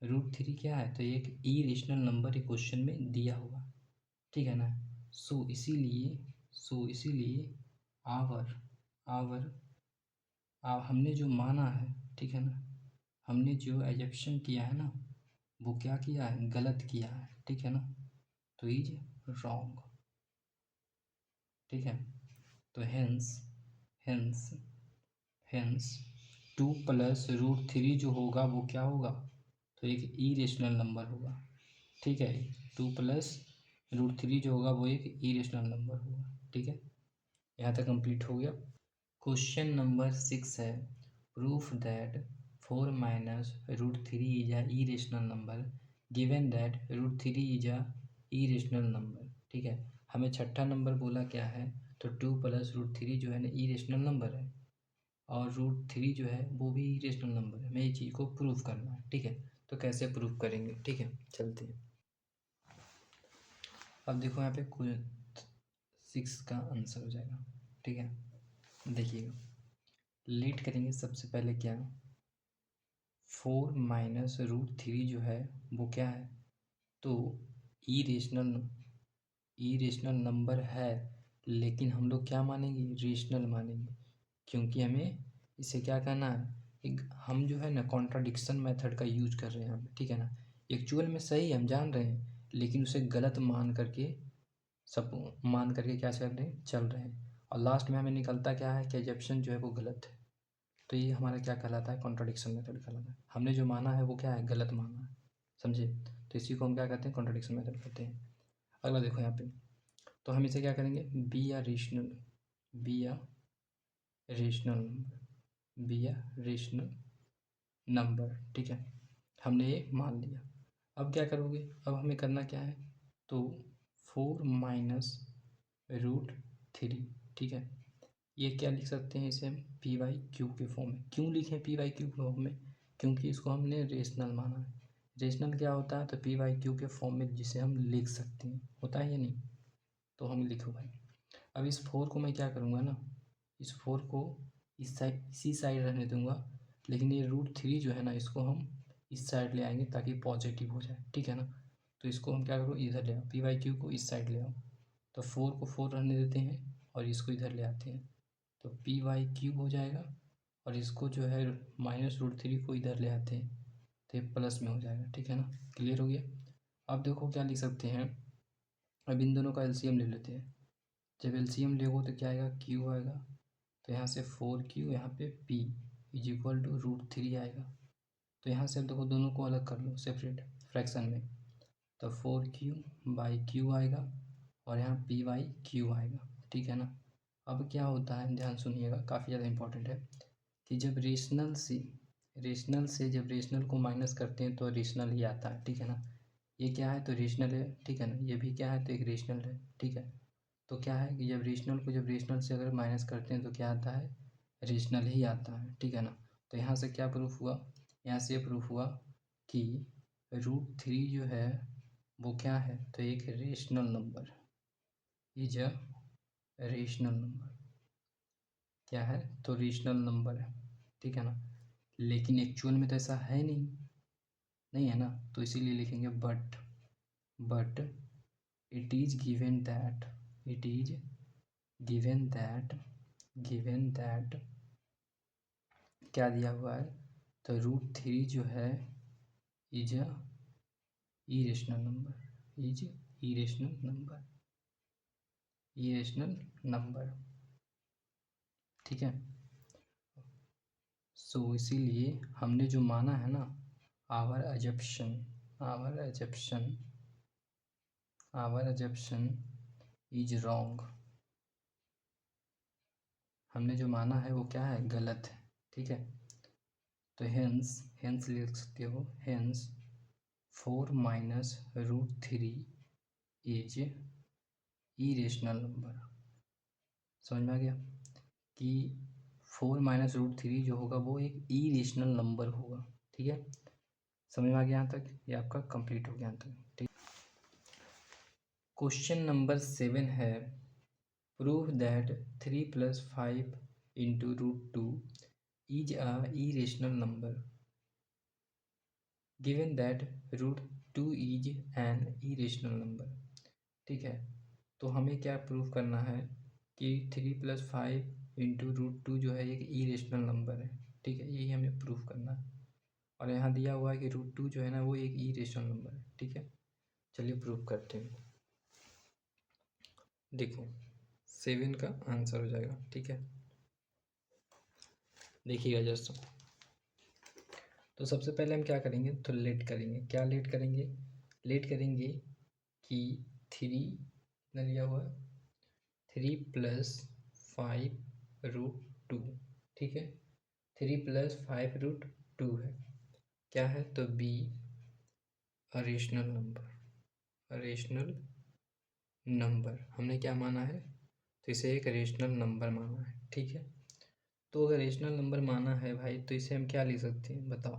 √3 क्या है, तो एक इरेशनल नंबर एक क्वेश्चन में दिया हुआ, ठीक है ना। सो इसीलिए आवर आवर हमने जो माना है, ठीक है ना, हमने जो एजप्शन किया है ना, वो क्या किया है, गलत किया है, ठीक है ना। तो इज रॉन्ग, ठीक है। तो हेंस हेंस 2 + √3 जो होगा वो क्या होगा, तो एक इरेशनल नंबर होगा, ठीक है। 2 + √3 जो होगा वो एक इरेशनल नंबर होगा, ठीक है। यहाँ तक कंप्लीट हो गया। क्वेश्चन नंबर 6 है, proof that 4 - √3 is a irrational number given that √3 is a irrational number, ठीक है। हमें छठा नंबर बोला क्या है, तो 2 + √3 जो है ना इरेशनल नंबर है, और √3 जो है वो भी इरेशनल नंबर है। हमें ये चीज़ को प्रूव करना है, ठीक है। तो कैसे प्रूव करेंगे, ठीक है, चलते हैं। अब देखो यहाँ पे कुल 6 का आंसर हो जाएगा, ठीक है। देखिएगा, लीड करेंगे सबसे पहले क्या, 4 - √3 जो है वो क्या है, तो इरेशनल नंबर है, लेकिन हम लोग क्या मानेंगे, रेशनल मानेंगे, क्योंकि हमें इसे क्या करना है, एक हम जो है ना कॉन्ट्राडिक्शन मेथड का यूज कर रहे हैं हम, ठीक है ना। एक्चुअल में सही हम जान रहे हैं, लेकिन उसे गलत मान करके क्या चल रहे हैं, चल रहे हैं, और लास्ट में हमें निकलता क्या है कि एजप्शन जो है वो गलत है। तो ये हमारा क्या कहलाता है, कॉन्ट्राडिक्शन मेथड कहलाता है। हमने जो माना है वो क्या है, गलत माना है, समझे। तो इसी को हम क्या कहते हैं, कॉन्ट्राडिक्शन मेथड कहते हैं। अगला देखो यहाँ पे, तो हम इसे क्या करेंगे, बी या रेशनल नंबर, ठीक है। हमने ये मान लिया। अब क्या करोगे, अब हमें करना क्या है, तो 4 - √3, ठीक है। ये क्या लिख सकते हैं, इसे हम PQ के फॉर्म में। क्यों लिखें PQ के फॉर्म में, क्योंकि इसको हमने रेशनल माना है। रेशनल क्या होता है, तो PQ के फॉर्म में जिसे हम लिख सकते हैं, होता है या नहीं, तो हम लिखो भाई। अब इस 4 को मैं क्या करूँगा ना, इस 4 को इसी साइड रहने दूंगा, लेकिन ये √3 जो है ना, इसको हम इस साइड ले आएंगे ताकि पॉजिटिव हो जाए, ठीक है ना। तो इसको हम क्या करो, इधर ले आओ, PQ को इस साइड ले आओ। तो 4 को 4 रहने देते हैं और इसको इधर ले आते हैं, तो PQ हो जाएगा, और इसको जो है -√3 को इधर ले आते हैं, तो ये प्लस में हो जाएगा, ठीक है ना। क्लियर हो गया। अब देखो क्या लिख सकते हैं, अब इन दोनों का एलसीएम ले लेते हैं। जब एलसीएम लेगो तो क्या आएगा, Q आएगा, तो यहाँ से 4Q, यहाँ पे P = √3 आएगा। तो यहाँ से अब देखो दोनों को अलग कर लो सेपरेट फ्रैक्शन में, तो 4Q/Q आएगा, और यहाँ P/Q आएगा, ठीक है ना। अब क्या होता है, ध्यान सुनिएगा, काफ़ी ज़्यादा इंपॉर्टेंट है, कि जब रेशनल से जब रेशनल को माइनस करते हैं तो रेशनल ही आता है, ठीक है ना। ये क्या है, तो रेशनल है, ठीक है ना। ये भी क्या है, तो एक रेशनल है, ठीक है। तो क्या है कि जब रेशनल से अगर माइनस करते हैं तो क्या आता है, रेशनल ही आता है, ठीक है ना। तो यहाँ से क्या प्रूफ हुआ, यहाँ से प्रूफ हुआ कि √3 जो है वो क्या है, तो एक rational number, is a rational number, क्या है, तो रेशनल नंबर है, ठीक है ना। लेकिन एक्चुअल में तो ऐसा है नहीं है ना, तो इसीलिए लिखेंगे but it is given that क्या दिया हुआ है, तो √3 जो है इज अ इरेशनल नंबर, ठीक है। सो इसीलिए हमने जो माना है ना, आवर अजप्शन इज रॉन्ग, हमने जो माना है वो क्या है, गलत है, ठीक है। तो हेंस लिख सकते हो, हेंस 4 - √3 इज इरेशनल नंबर। समझ में आ गया कि 4 - √3 जो होगा वो एक इरेशनल नंबर होगा, ठीक है। समझ में आ गया यहाँ तक, ये आपका कंप्लीट हो गया यहाँ तक, ठीक। क्वेश्चन नंबर 7 है, prove that 3 + 5 × √2 is a irrational number given that √2 is an irrational number। ठीक है, तो हमें क्या प्रूव करना है कि 3 + 5 × √2 जो है एक इरेशनल नंबर है। ठीक है, यही हमें प्रूव करना है। और यहाँ दिया हुआ है कि √2 जो है ना वो एक इरेशनल नंबर है। ठीक है, चलिए प्रूव करते हैं। देखो 7 का आंसर हो जाएगा। ठीक है, देखिएगा जस्ट। तो सबसे पहले हम क्या करेंगे, तो लेट करेंगे। क्या लेट करेंगे, लेट करेंगे कि 3 कितना लिया हुआ है, 3 + 5 √2। ठीक है, 3 + 5 √2 है, क्या है, तो be rational number. Rational number हमने क्या माना है, तो इसे एक रेशनल नंबर माना है। ठीक है, तो अगर रेशनल नंबर माना है भाई, तो इसे हम क्या लिख सकते हैं बताओ,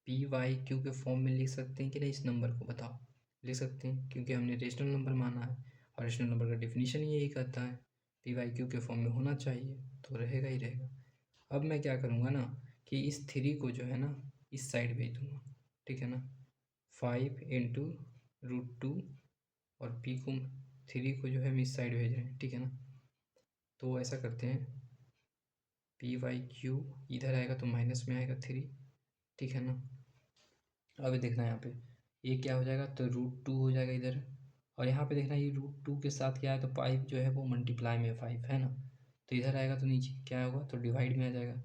PYQ के फॉर्म में लिख सकते हैं कि नहीं, इस नंबर को बताओ। लिख सकते हैं, क्योंकि हमने रेशनल नंबर माना है और रेशनल नंबर का डेफिनेशन यही कहता है PYQ के फॉर्म में होना चाहिए, तो रहेगा ही रहेगा। अब मैं क्या करूँगा ना कि इस 3 को जो है ना इस साइड भेज दूँगा। ठीक है ना, 5 × √2 और P को 3 को जो है हम इस साइड भेज रहे हैं। ठीक है ना, तो ऐसा करते हैं, PYQ इधर आएगा तो माइनस में आएगा 3। ठीक है ना, अब देखना यहाँ पे ये क्या हो जाएगा, तो √2 हो जाएगा इधर। और यहाँ पे देखना ये √2 के साथ क्या है, तो 5 जो है वो मल्टीप्लाई में 5 है ना, तो इधर आएगा तो नीचे क्या होगा, तो डिवाइड में आ जाएगा,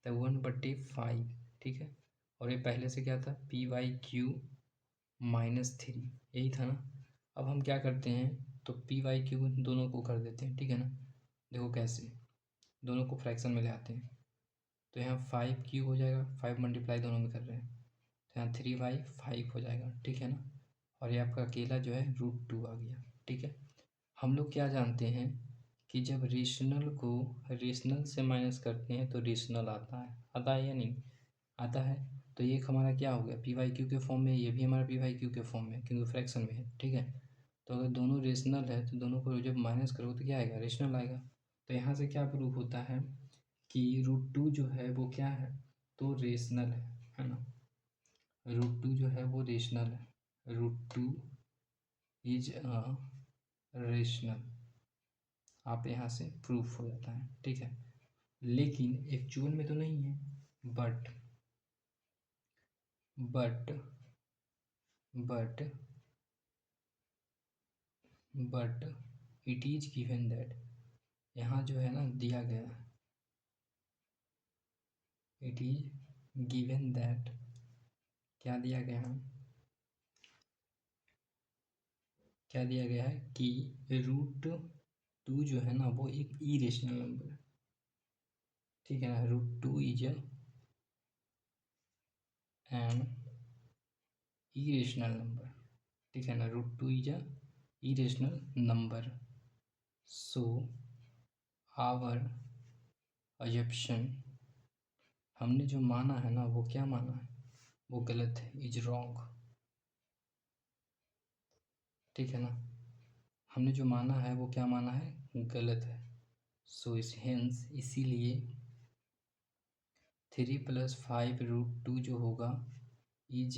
तो 1/5। ठीक है, और ये पहले से क्या था, PYQ -3 यही था ना। अब हम क्या करते हैं, तो PYQ दोनों को कर देते हैं। ठीक है ना, देखो कैसे, दोनों को फ्रैक्शन में ले आते हैं, तो यहाँ 5Q हो जाएगा, 5 मल्टीप्लाई दोनों में कर रहे हैं, तो यहाँ 3/5 हो जाएगा। ठीक है ना, और ये आपका अकेला जो है √2 आ गया। ठीक है, हम लोग क्या जानते हैं कि जब रेशनल को रेशनल से माइनस करते हैं तो रेशनल आता है या नहीं आता है। तो ये हमारा क्या हो गया, PYQ के फॉर्म में, ये भी हमारा PYQ के फॉर्म में, क्योंकि फ्रैक्शन में है। ठीक है, तो अगर दोनों रेशनल है तो दोनों को जब माइनस करो तो क्या आएगा, रेशनल आएगा। तो यहाँ से क्या प्रूफ होता है कि √2 जो है वो क्या है, तो रेशनल है ना। √2 जो है वो रेशनल है, √2 इज रेशनल, आप यहाँ से प्रूफ हो जाता है। ठीक है, लेकिन एक्चुअल में तो नहीं है, but but but but it is given that, यहाँ जो है ना दिया गया है, इट इज गिवन दैट, क्या दिया गया है, क्या दिया गया है कि √2 जो है ना वो एक इरेशनल नंबर है। ठीक है ना, √2 इज एन इरेशनल नंबर। ठीक है ना, √2 is a irrational number. So our assumption, हमने जो माना है ना वो क्या माना है, वो गलत है, इज रॉन्ग। ठीक है ना, हमने जो माना है वो क्या माना है, गलत है। सो इस हेंस इसीलिए 3 + 5 √2 जो होगा इज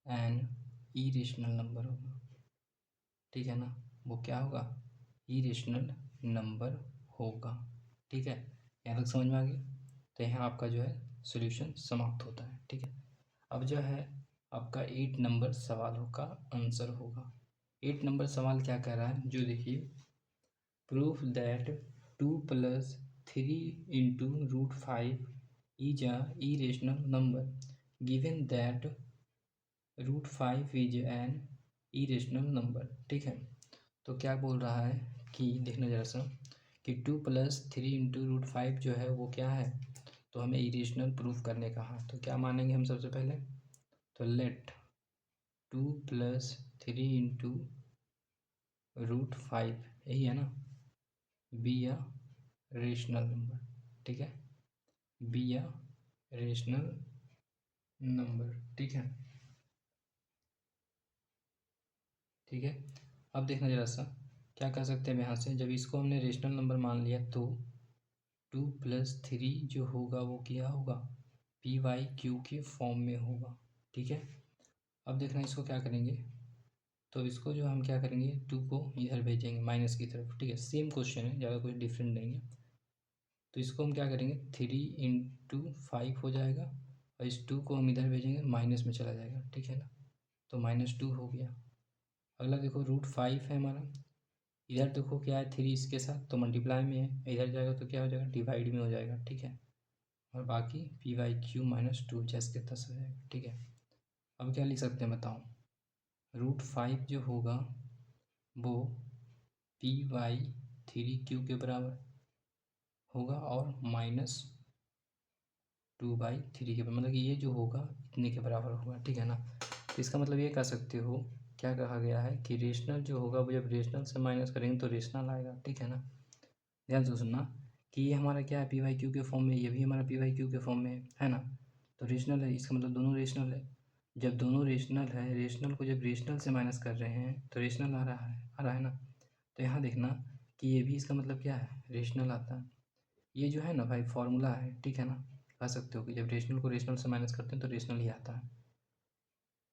एन इरेशनल नंबर होगा। ठीक है ना, वो क्या होगा, इरेशनल नंबर होगा। ठीक है, यहाँ तक समझ में आ गया। तो यहाँ आपका जो है सॉल्यूशन समाप्त होता है। ठीक है, अब जो है आपका 8 नंबर सवालों का आंसर होगा। 8 नंबर सवाल क्या कह रहा है, जो देखिए, proof that 2 + 3 × √5 is a irrational number given that √5 is an irrational number. ठीक है, तो क्या बोल रहा है कि देखना जरा सा कि 2 + 3 × √5 जो है वो क्या है, तो हमें इरेशनल प्रूफ करने का है। तो क्या मानेंगे हम सबसे पहले, तो लेट 2 + 3 × √5 यही है ना, बी अ रेशनल नंबर। ठीक है, बी अ रेशनल नंबर। ठीक है, ठीक है, अब देखना जरा सा क्या कर सकते हैं यहाँ से, जब इसको हमने रेशनल नंबर मान लिया तो 2+3 जो होगा वो क्या होगा, पी वाई क्यू के फॉर्म में होगा। ठीक है, अब देखना इसको क्या करेंगे, तो इसको जो हम क्या करेंगे 2 को इधर भेजेंगे माइनस की तरफ। ठीक है, सेम क्वेश्चन है, ज़्यादा कुछ डिफरेंट नहीं है। तो इसको हम क्या करेंगे 3 × 5 हो जाएगा और इस 2 को हम इधर भेजेंगे माइनस में चला जाएगा। ठीक है ना, तो -2 हो गया। अगला देखो √5 है हमारा, इधर देखो क्या है 3 इसके साथ तो मल्टीप्लाई में है, इधर जाएगा तो क्या हो जाएगा डिवाइड में हो जाएगा। ठीक है, और बाकी py³ -2 जैसे के तस हो जाएगा। ठीक है, अब क्या लिख सकते हैं बताओ, √5 जो होगा वो py3q के बराबर होगा और -2/3 के बराबर, मतलब कि ये जो होगा इतने के बराबर होगा। ठीक है ना, तो इसका मतलब ये कह सकते हो, क्या कहा गया है कि रेशनल जो होगा वो जब रेशनल से माइनस करेंगे तो रेशनल आएगा। ठीक है ना, ध्यान से सुनना कि ये हमारा क्या है py/q के फॉर्म में, ये भी हमारा py/q के फॉर्म में है ना, तो रेशनल है, इसका मतलब दोनों रेशनल है। जब दोनों रेशनल है, रेशनल को जब रेशनल से माइनस कर रहे हैं तो रेशनल आ रहा है ना। तो यहाँ देखना कि ये भी इसका मतलब क्या है रेशनल आता है। ये जो है ना भाई फॉर्मूला है। ठीक है ना, कह सकते हो कि जब रेशनल को रेशनल से माइनस करते हैं तो रेशनल ही आता है।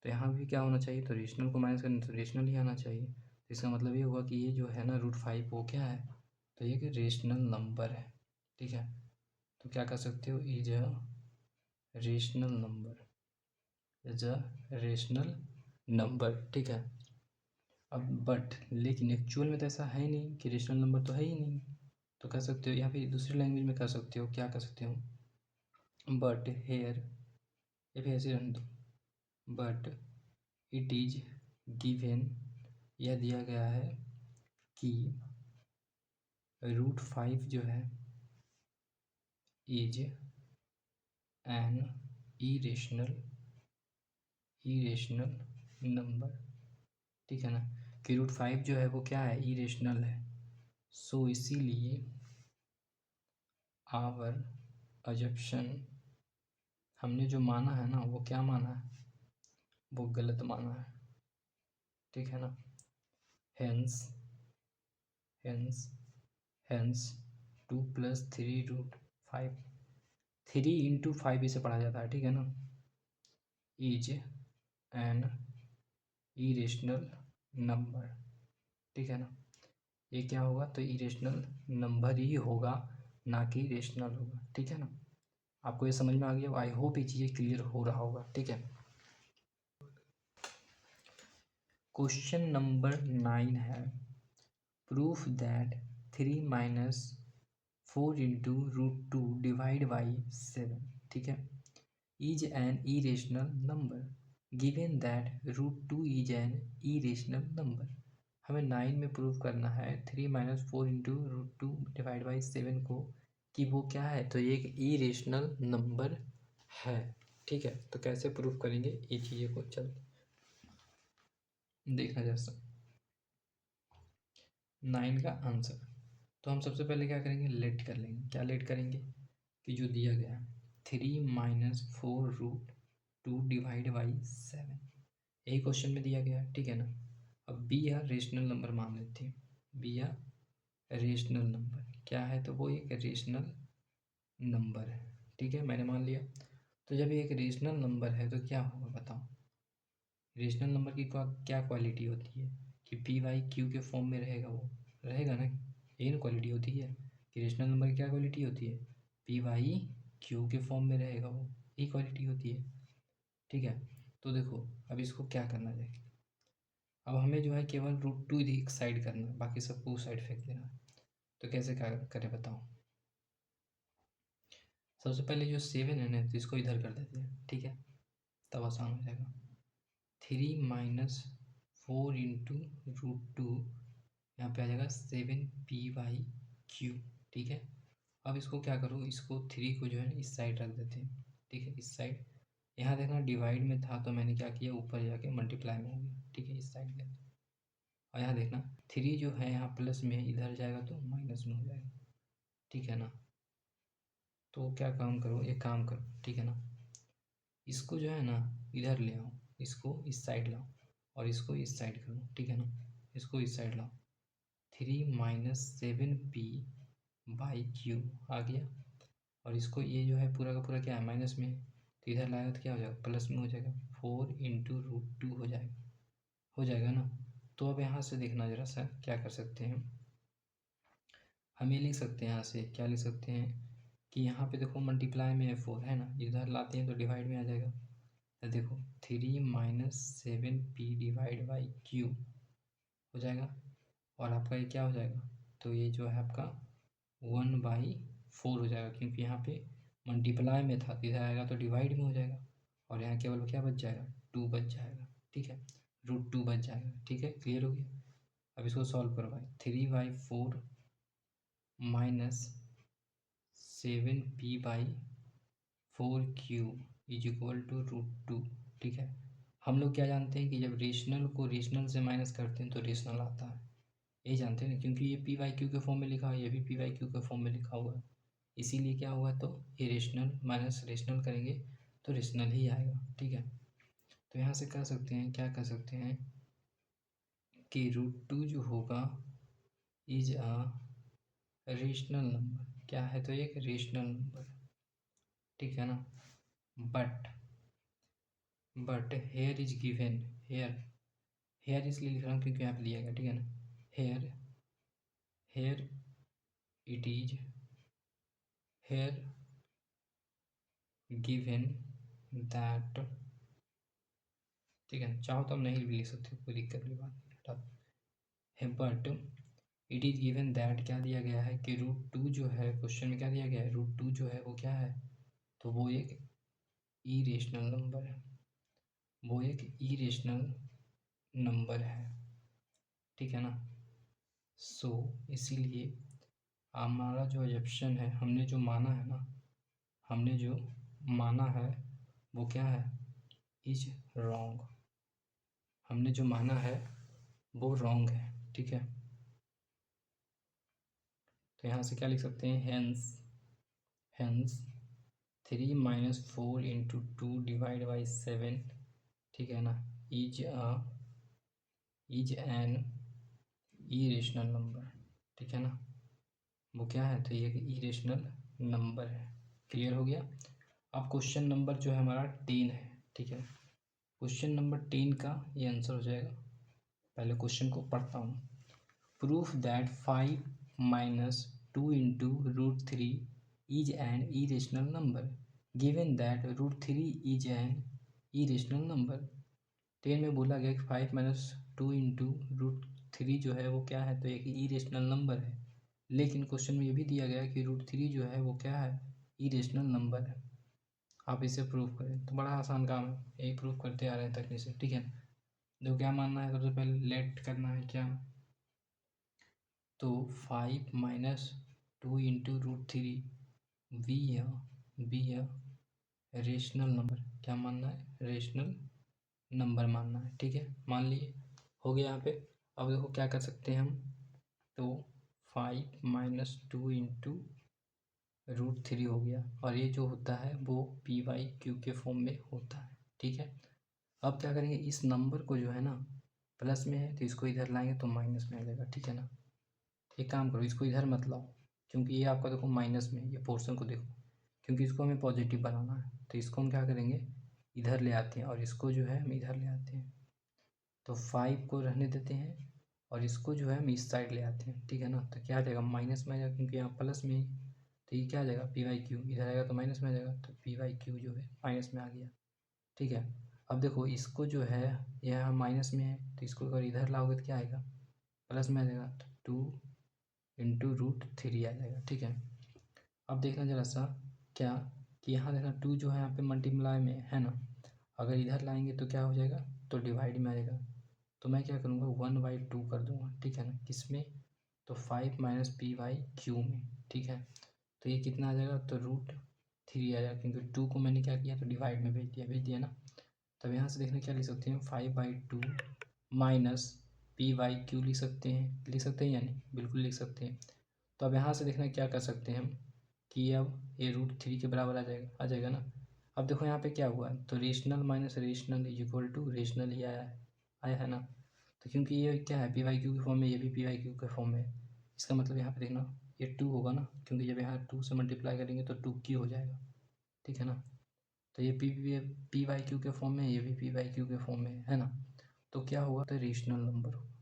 तो यहाँ भी क्या होना चाहिए, तो रेशनल को माइनस करने तो रेशनल ही आना चाहिए। तो इसका मतलब ये हुआ कि ये जो है ना √5 वो क्या है, तो ये कि रेशनल नंबर है। ठीक है, तो क्या कर सकते हो, is a rational number, is a rational number. ठीक है, अब बट लेकिन एक्चुअल में तो ऐसा है नहीं कि रेशनल नंबर तो है ही नहीं। तो कह सकते हो या फिर दूसरी लैंग्वेज में कह सकते हो, क्या कह सकते हो, बट हेयर, या फिर ऐसे रहने दो, बट इट इज गिवन, यह दिया गया है कि √5 जो है इज एन इरेशनल नंबर। ठीक है ना, कि √5 जो है वो क्या है इरेशनल है। सो इसीलिए आवर अजप्शन, हमने जो माना है ना वो क्या माना है, वो गलत माना है। ठीक है ना, हेंस हेंस हेंस 2+3 √5, 3 × 5 इसे पढ़ा जाता है। ठीक है ना, इज एन इरेशनल नंबर। ठीक है ना, ये क्या होगा, तो इरेशनल नंबर ही होगा, ना कि रेशनल होगा। ठीक है ना, आपको ये समझ में आ गया, आई होप ये चीज़ें क्लियर हो रहा होगा। ठीक है, क्वेश्चन नंबर 9 है, प्रूफ दैट 3 - 4 × √2 डिवाइड बाई 7, ठीक है, is an irrational number given that √2 is N irrational number. हमें 9 में प्रूव करना है 3 - 4 × √2 डिवाइड बाई 7 को, कि वो क्या है, तो ये एक इरेशनल नंबर है। ठीक है, तो कैसे प्रूफ करेंगे ये चीज़ें को चल देखा जा सकता। 9 का आंसर, तो हम सबसे पहले क्या करेंगे, लेट कर लेंगे। क्या लेट करेंगे, कि जो दिया गया 3 - 4 √2 डिवाइड बाई 7, यही क्वेश्चन में दिया गया है। ठीक है ना, अब बी या रेशनल नंबर मान लेते हैं, बी या रेशनल नंबर क्या है, तो वो एक रेशनल नंबर है। ठीक है, मैंने मान लिया। तो जब ये एक रेशनल नंबर है तो क्या होगा बताओ, रेशनल नंबर की क्या क्वालिटी होती है, कि py/q के फॉर्म में रहेगा, वो रहेगा ना, यही ना क्वालिटी होती है, कि रेशनल नंबर की क्या क्वालिटी होती है, py/q के फॉर्म में रहेगा, वो यही क्वालिटी होती है। ठीक है, तो देखो अब इसको क्या करना है, अब हमें जो है केवल √2 एक साइड करना है, बाकी सबको उस साइड फेंक देना। तो कैसे क्या करें बताओ, सबसे पहले जो 7 है ना तो इसको इधर कर देते हैं। ठीक है, तब आसान हो जाएगा। 3 - 4 × √2, यहाँ पे आ जाएगा 7py/q। ठीक है, अब इसको क्या करो, इसको 3 को जो है ना इस साइड रख देते हैं। ठीक है, इस साइड, यहाँ देखना डिवाइड में था तो मैंने क्या किया, ऊपर जाके मल्टीप्लाई में हो गया। ठीक है, इस साइड ले, और यहाँ देखना 3 जो है यहाँ प्लस में है, इधर जाएगा तो माइनस में हो जाएगा। ठीक है ना, तो क्या काम करो, एक काम करो। ठीक है ना, इसको जो है ना इधर ले आओ, इसको इस साइड लाओ, और इसको इस साइड करो। ठीक है ना, इसको इस साइड लाओ, 3-7p/q आ गया। और इसको ये जो है पूरा का पूरा क्या है, माइनस में है, तो इधर लाएगा तो क्या हो जाएगा, प्लस में हो जाएगा, 4 × √2 हो जाएगा ना। तो अब यहाँ से देखना ज़रा सा क्या कर सकते हैं हम ये लिख सकते हैं, यहाँ से क्या लिख सकते हैं कि यहाँ पे देखो मल्टीप्लाई में है 4 है ना, इधर लाते हैं तो डिवाइड में आ जाएगा। तो देखो 3-7p/q हो जाएगा। और आपका ये क्या हो जाएगा, तो ये जो है आपका 1/4 हो जाएगा, क्योंकि यहाँ पे मल्टीप्लाई में था, इधर आएगा तो डिवाइड में हो जाएगा। और यहाँ केवल क्या बच जाएगा, 2 बच जाएगा, ठीक है, √2 बच जाएगा, ठीक है, क्लियर हो गया। अब इसको सॉल्व करो भाई, 3/4 -7p/4q =√2, ठीक है। हम लोग क्या जानते हैं कि जब रेशनल को रेशनल से माइनस करते हैं तो रेशनल आता है, यही जानते हैं ना, क्योंकि ये p/q के फॉर्म में लिखा है, ये भी p/q के फॉर्म में लिखा हुआ है, इसीलिए क्या हुआ, तो ये रेशनल माइनस रेशनल करेंगे तो रेशनल ही आएगा, ठीक है। तो यहाँ से कह सकते हैं, क्या कह सकते हैं कि √2 जो होगा इज अ रेशनल नंबर, क्या है, तो एक रेशनल नंबर, ठीक है ना। But here is given, here इसलिए लिख रहा हूँ क्योंकि यहाँ पे लिया गया, ठीक है ना। Here it is here given that, ठीक है, चाहो तो हम नहीं भी लिख सकते, कोई दिक्कत की बात नहीं, हटा है। But it is given that, क्या दिया गया है कि √2 जो है, क्वेश्चन में क्या दिया गया है, √2 जो है वो क्या है, तो वो एक इरेशनल नंबर है, वो एक इरेशनल नंबर है, ठीक है ना। सो इसीलिए हमारा जो एजप्शन है, हमने जो माना है ना, हमने जो माना है वो क्या है, इज रॉन्ग, हमने जो माना है वो रॉन्ग है, ठीक है। तो यहाँ से क्या लिख सकते हैं, हेंस 3-4 × 2/7, ठीक है ना, इज एन इरेशनल नंबर, ठीक है ना, वो क्या है, तो ये इरेशनल नंबर है, क्लियर हो गया। अब क्वेश्चन नंबर जो है हमारा 10 है, ठीक है, क्वेश्चन नंबर 10 का ये आंसर हो जाएगा। पहले क्वेश्चन को पढ़ता हूँ। Proof that 5 - 2 × √3 is an irrational number given that √3 is an irrational number. 10 में बोला गया कि 5 - 2 × √3 जो है वो क्या है, तो एक इरेशनल नंबर है, लेकिन क्वेश्चन में ये भी दिया गया कि √3 जो है वो क्या है, इरेशनल नंबर है। आप इसे प्रूव करें, तो बड़ा आसान काम है, यही प्रूव करते आ रहे हैं तकनीक से, ठीक है। जो क्या मानना है, सबसे पहले लेट करना है क्या, तो 5 - 2 × √3 बी रेशनल नंबर, क्या मानना है, रेशनल नंबर मानना है, ठीक है, मान लिए, हो गया यहाँ पे। अब देखो क्या कर सकते हैं हम, तो 5 - 2 × √3 हो गया, और ये जो होता है वो p/q के फॉर्म में होता है, ठीक है। अब क्या करेंगे, इस नंबर को जो है ना, प्लस में है तो इसको इधर लाएंगे तो माइनस में आ जाएगा, ठीक है ना। एक काम करो, इसको इधर मत लाओ, क्योंकि ये आपका देखो माइनस में है, ये पोर्शन को देखो, क्योंकि इसको हमें पॉजिटिव बनाना है, तो इसको हम क्या करेंगे, इधर ले आते हैं, और इसको जो है हम इधर ले आते हैं, तो 5 को रहने देते हैं, और इसको जो है हम इस साइड ले आते हैं, ठीक है ना। तो क्या आ जाएगा, माइनस में आ जाएगा, क्योंकि यहाँ प्लस में ही, तो ये क्या आ जाएगा, p/q, इधर आएगा तो माइनस में आ जाएगा, तो p/q जो है माइनस में आ गया, ठीक है। अब देखो इसको जो है, यह माइनस में है, तो इसको अगर इधर लाओगे तो क्या आएगा, प्लस में आ जाएगा, तो 2 × √3 आ जाएगा, ठीक है। अब देखना जरा सा क्या, कि यहाँ देखना 2 जो है यहाँ पे मल्टीप्लाई में है ना, अगर इधर लाएंगे तो क्या हो जाएगा, तो डिवाइड में आ जाएगा, तो मैं क्या करूँगा, 1/2 कर दूंगा, ठीक है ना, किसमें, तो 5 - p/q में, ठीक है। तो ये कितना आ जाएगा, तो √3 आ जाएगा, क्योंकि 2 को मैंने क्या किया, तो डिवाइड में भेज दिया ना। तब यहाँ से देखना क्या लिख सकते हैं, 5/2 - p/q लिख सकते हैं या नहीं, बिल्कुल लिख सकते हैं। तो अब यहाँ से देखना क्या कर सकते हैं हम, कि अब ये √3 के बराबर आ जाएगा ना। अब देखो यहाँ पे क्या हुआ है, तो rational minus rational is equal to rational ही आया है ना। तो क्योंकि ये क्या है, पी वाई क्यू के फॉर्म में, ये भी पी वाई क्यू के फॉर्म में है, इसका मतलब यहाँ पे देखना ये 2 होगा ना, क्योंकि जब यहाँ 2 से मल्टीप्लाई करेंगे तो 2 हो जाएगा, ठीक है ना। तो ये पी वाई क्यू के फॉर्म में, ये भी पी वाई क्यू के फॉर्म में है ना। तो क्या होगा, तो रेशनल नंबर होगा,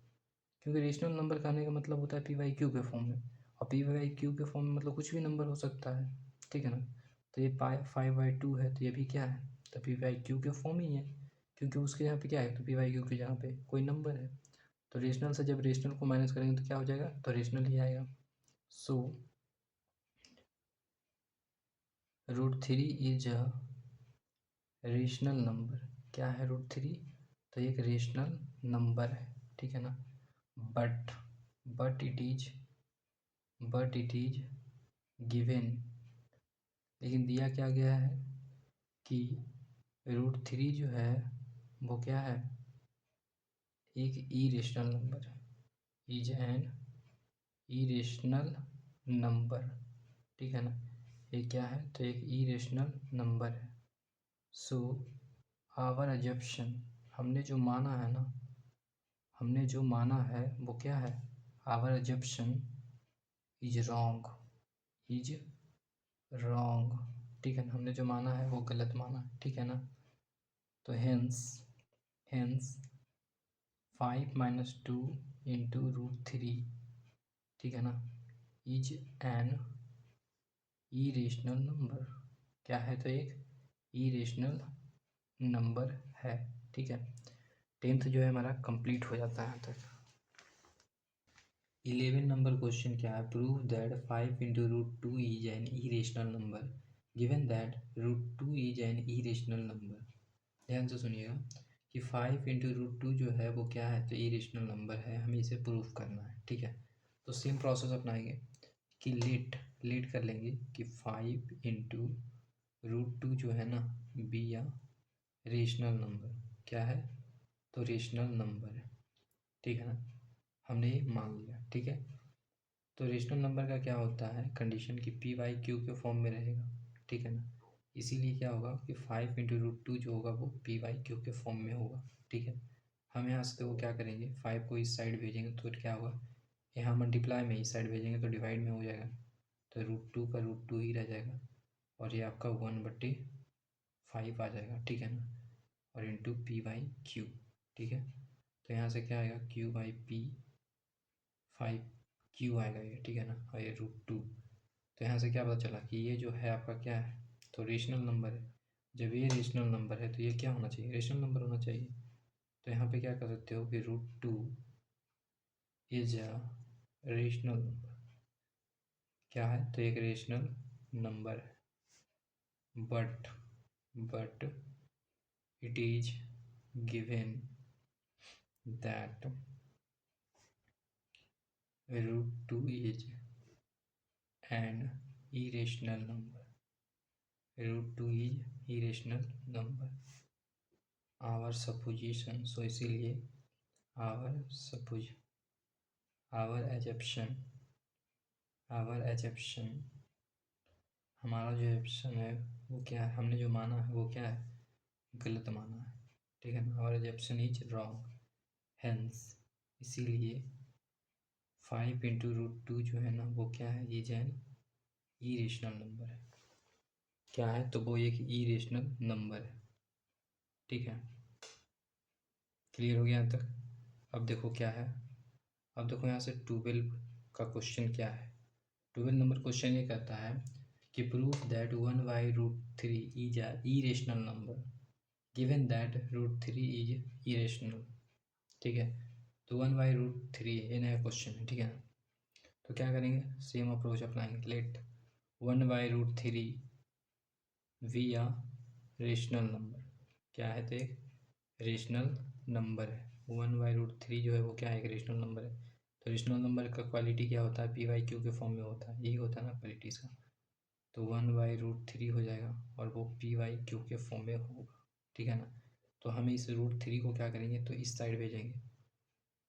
क्योंकि रेशनल नंबर कहने का मतलब होता है पी वाई क्यू के फॉर्म में, और पी वाई क्यू के फॉर्म में मतलब कुछ भी नंबर हो सकता है, ठीक है ना। तो ये 5/2 है, तो ये भी क्या है, तो पी वाई क्यू के फॉर्म ही है, क्योंकि उसके यहाँ पे क्या है, तो पी वाई क्यू के जहाँ पे कोई नंबर है। तो रेशनल से जब रेशनल को माइनस करेंगे तो क्या हो जाएगा, तो रेशनल ही आएगा। सो √3 इज अ रेशनल नंबर। क्या है √3, तो एक रेशनल नंबर है, ठीक है ना। But but it is given, लेकिन दिया क्या गया है कि √3 जो है वो क्या है, एक इरेशनल नंबर है, इज एन इरेशनल नंबर, ठीक है ना। ये क्या है, तो एक इरेशनल नंबर है। सो आवर अजप्शन, हमने जो माना है ना, हमने जो माना है वो क्या है, our assumption is wrong, is wrong, ठीक है ना। हमने जो माना है वो गलत माना है, ठीक है ना। तो हेंस 5 - 2 इंटू √3, ठीक है ना, इज एन इरेशनल नंबर। क्या है, तो एक इरेशनल नंबर है, ठीक है। 10th जो है हमारा कंप्लीट हो जाता है तक। 11 नंबर क्वेश्चन क्या है, prove that 5 into √2 is N irrational number given that √2 is N irrational number. ध्यान से सुनिएगा कि 5 इंटू √2 जो है वो क्या है, तो इरेशनल नंबर है, हमें इसे प्रूव करना है, ठीक है। तो सेम प्रोसेस अपनाएंगे कि लेट कर लेंगे कि 5 इंटू √2 जो है ना, बी या रेशनल नंबर, क्या है, तो रेशनल नंबर है, ठीक है ना। हमने ये मान लिया, ठीक है। तो रेशनल नंबर का क्या होता है कंडीशन, की पी वाई क्यू के फॉर्म में रहेगा, ठीक है ना। इसीलिए क्या होगा कि 5 इंटू √2 जो होगा वो पी वाई क्यू के फॉर्म में होगा, ठीक है। हम यहाँ से वो क्या करेंगे, 5 को इस साइड भेजेंगे तो क्या होगा, यहाँ मल्टीप्लाई में इस साइड भेजेंगे तो डिवाइड में हो जाएगा, तो √2 का √2 ही रह जाएगा, और ये आपका 1/5 आ जाएगा, ठीक है ना। और इंटू पी वाई क्यू, ठीक है। तो यहाँ से क्या आएगा, Q/P 5 क्यू आएगा ये, ठीक है ना, और ये √2। तो यहाँ से क्या पता चला कि ये जो है आपका क्या है, तो रेशनल नंबर है। जब ये रेशनल नंबर है तो ये क्या होना चाहिए, रेशनल नंबर होना चाहिए। तो यहाँ पे क्या कर सकते हो कि √2 इज अ रेशनल नंबर, क्या है, तो एक रेशनल नंबर है, but it is given that √2 is an irrational number, √2 is irrational number, our supposition. सो इसीलिए आवर एजप्शन, हमारा जो एजप्शन है वो क्या है, हमने जो माना है वो क्या है, गलत माना है, ठीक है ना। Our assumption is wrong, hence इसीलिए 5 इंटू √2 जो है ना वो क्या है, ये एन इरेशनल नंबर है, क्या है, तो वो एक इरेशनल नंबर है, ठीक है। क्लियर हो गया यहाँ तक। अब देखो क्या है, अब देखो यहाँ से 12 का क्वेश्चन क्या है। 12 नंबर क्वेश्चन ये कहता है कि proof that 1/√3 is a irrational number given that √3 is irrational, ठीक है। तो 1/√3 ये नया क्वेश्चन है, ठीक है ना। तो क्या करेंगे, सेम अप्रोच अपनाएंगे, let 1/√3 be a rational number, क्या है, तो एक रेशनल नंबर है। 1/√3 जो है वो क्या है, एक रेशनल नंबर है। तो रेशनल नंबर का क्वालिटी क्या होता है, पी वाई क्यू के फॉर्म में होता है, यही होता है ना क्वालिटी इसका। तो 1/√3 हो जाएगा और वो पी वाई क्यू के फॉर्म में होगा, ठीक है ना। तो हमें इस √3 को क्या करेंगे, तो इस साइड भेजेंगे,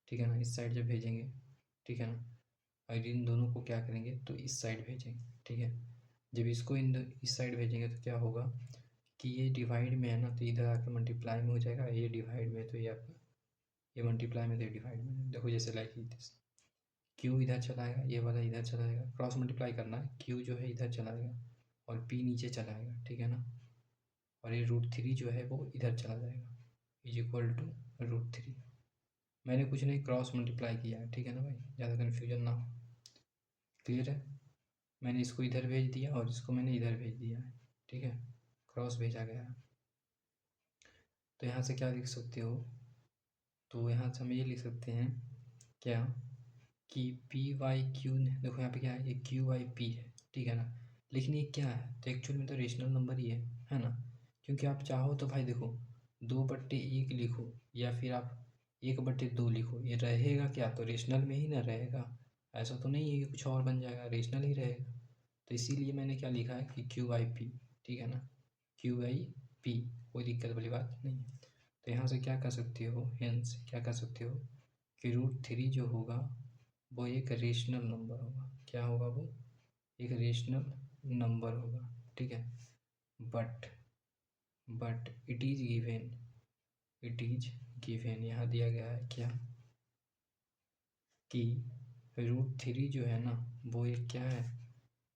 ठीक है ना। इस साइड जब भेजेंगे, ठीक है ना, और इन दोनों को क्या करेंगे, तो इस साइड भेजेंगे, ठीक है। जब इसको इस साइड भेजेंगे तो क्या होगा कि ये डिवाइड में है ना, तो इधर आकर मल्टीप्लाई में हो जाएगा, ये डिवाइड में, तो ये आपका ये मल्टीप्लाई में, डिवाइड में। देखो जैसे लाइक दिस, क्यू इधर चलाएगा, ये वाला इधर चलाएगा, क्रॉस मल्टीप्लाई करना है, क्यू जो है इधर चलाएगा और पी नीचे चलाएगा, ठीक है ना। और ये √3 जो है वो इधर चला जाएगा, इज इक्वल टू √3। मैंने कुछ नहीं क्रॉस मल्टीप्लाई किया है, ठीक है ना भाई, ज़्यादा कन्फ्यूजन ना हो। क्लियर है। मैंने इसको इधर भेज दिया और इसको मैंने इधर भेज दिया है, ठीक है, क्रॉस भेजा गया है। तो यहाँ से क्या लिख सकते हो, तो यहाँ से हम ये लिख सकते हैं क्या कि पी वाई क्यू, देखो यहाँ पे क्या है, ये क्यू वाई पी है, ठीक है ना। लेकिन ये क्या है, तो एक्चुअल में तो रेशनल नंबर ही है ना। क्योंकि आप चाहो तो भाई देखो 2/1 लिखो या फिर आप 1/2 लिखो, ये रहेगा क्या, तो रेशनल में ही ना रहेगा। ऐसा तो नहीं है कि कुछ और बन जाएगा, रेशनल ही रहेगा। तो इसीलिए मैंने क्या लिखा है कि क्यू वाई पी, ठीक है ना, क्यू वाई पी, कोई दिक्कत वाली बात नहीं है। तो यहाँ से क्या कर सकते हो, हेंस क्या कर सकते हो कि √3 जो होगा वो एक रेशनल नंबर होगा। क्या होगा वो, एक रेशनल नंबर होगा, ठीक है। बट इट इज गिवन, यहाँ दिया गया है क्या कि √3 जो है ना वो एक क्या है,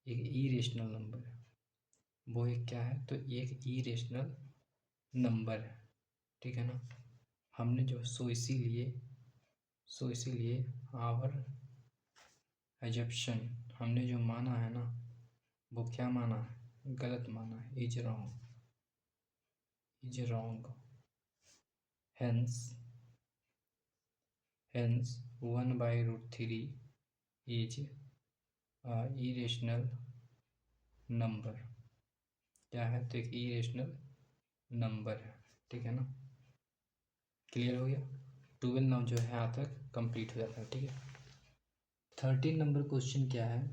एक इरेशनल नंबर है। वो एक क्या है, तो एक इरेशनल नंबर है, ठीक है ना। हमने जो सो इसीलिए आवर एजप्शन, हमने जो माना है ना वो क्या माना है, गलत माना है, is wrong. Hence 1/√3 is irrational number. क्या है, तो एक इरेशनल नंबर है, ठीक है ना। क्लियर हो गया। 12 नाउ जो है यहाँ तक कंप्लीट हो जाता है, ठीक है। 13 नंबर क्वेश्चन क्या है,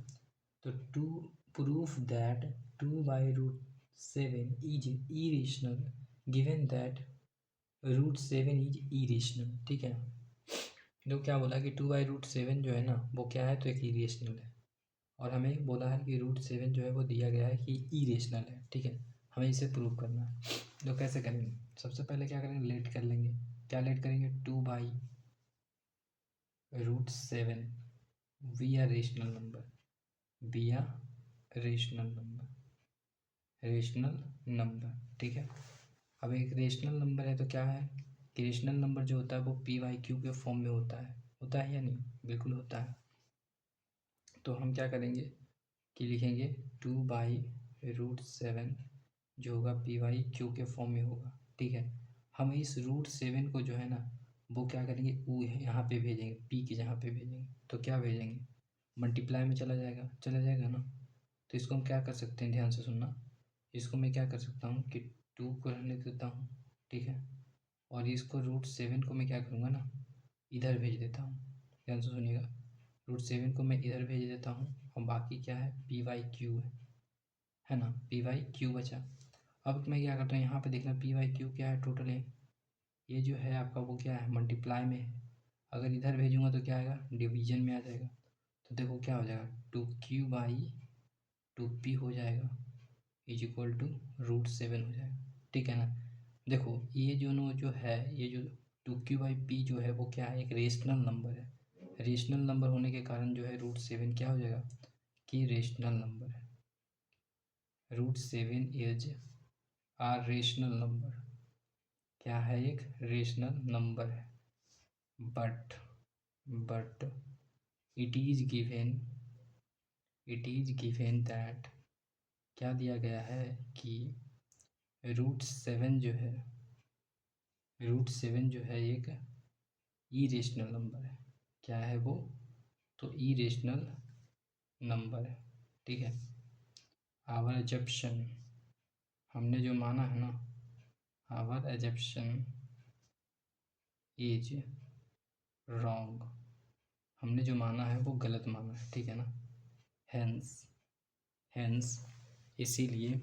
तो to proof that 2/√7 is irrational given that √7 is irrational, ठीक है। जो क्या बोला कि 2/√7 जो है ना वो क्या है, तो एक इरेशनल है। और हमें बोला है कि √7 जो है वो दिया गया है कि इरेशनल है, ठीक है। हमें इसे प्रूव करना है। तो कैसे करेंगे, सबसे पहले क्या करेंगे, लेट कर लेंगे। क्या लेट करेंगे, 2/√7 we are rational number, rational number, ठीक है। अब एक रेशनल नंबर है तो क्या है कि रेशनल नंबर जो होता है वो PYQ के फॉर्म में होता है या नहीं, बिल्कुल होता है। तो हम क्या करेंगे कि लिखेंगे 2/√7 जो होगा PYQ के फॉर्म में होगा, ठीक है। हम इस √7 को जो है ना वो क्या करेंगे, यहाँ पे भेजेंगे, पी के जहाँ पे भेजेंगे तो क्या भेजेंगे, मल्टीप्लाई में चला जाएगा ना। तो इसको हम क्या कर सकते हैं, ध्यान से सुनना। इसको मैं क्या कर सकता हूँ कि 2 को रहने देता हूँ, ठीक है। और इसको √7 को मैं क्या करूँगा ना, इधर भेज देता हूँ। ध्यान से सुनिएगा, √7 को मैं इधर भेज देता हूँ और बाकी क्या है, PYQ है ना, PYQ बचा। अब मैं क्या करता हूँ, यहाँ पे देखना PYQ क्या है, टोटल है। ये जो है आपका वो क्या है, मल्टीप्लाई में है। अगर इधर भेजूँगा तो क्या आएगा, डिवीजन में आ जाएगा। तो देखो क्या हो जाएगा, 2Q/2P हो जाएगा, इज इक्वल टू √7 हो जाएगा, ठीक है ना। देखो ये जो है, ये जो 2Q/P जो है वो क्या है, एक रेशनल नंबर है। रेशनल नंबर होने के कारण जो है √7 क्या हो जाएगा कि रेशनल नंबर है। √7 इज आर रेशनल नंबर, क्या है, एक रेशनल नंबर है। But it is given that, क्या दिया गया है कि √7 जो है एक इरेशनल नंबर है। क्या है वो, तो इरेशनल नंबर है, ठीक है। आवर एजप्शन, हमने जो माना है ना, आवर एजप्शन इज रॉन्ग, हमने जो माना है वो गलत माना है, ठीक है ना। हेंस इसीलिए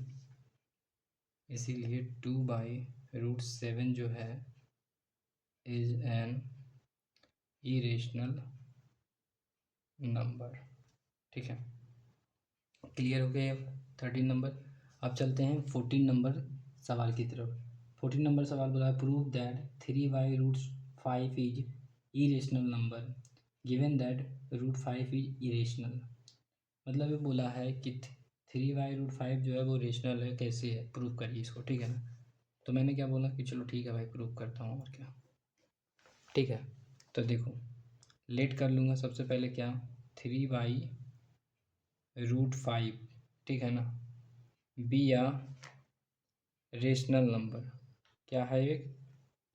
2/√7 जो है इज एन इरेशनल नंबर, ठीक है। क्लियर हो गया 13 नंबर। अब चलते हैं 14 नंबर सवाल की तरफ। 14 नंबर सवाल बोला है, prove that 3/√5 5 is irrational number given that root 5 is irrational। मतलब ये बोला है कि 3/√5 जो है वो रेशनल है, कैसे है प्रूव करिए इसको, ठीक है ना। तो मैंने क्या बोला कि चलो ठीक है भाई प्रूव करता हूँ और क्या, ठीक है। तो देखो लेट कर लूँगा सबसे पहले क्या, 3/√5, ठीक है ना, बी या रेशनल नंबर, क्या है एक,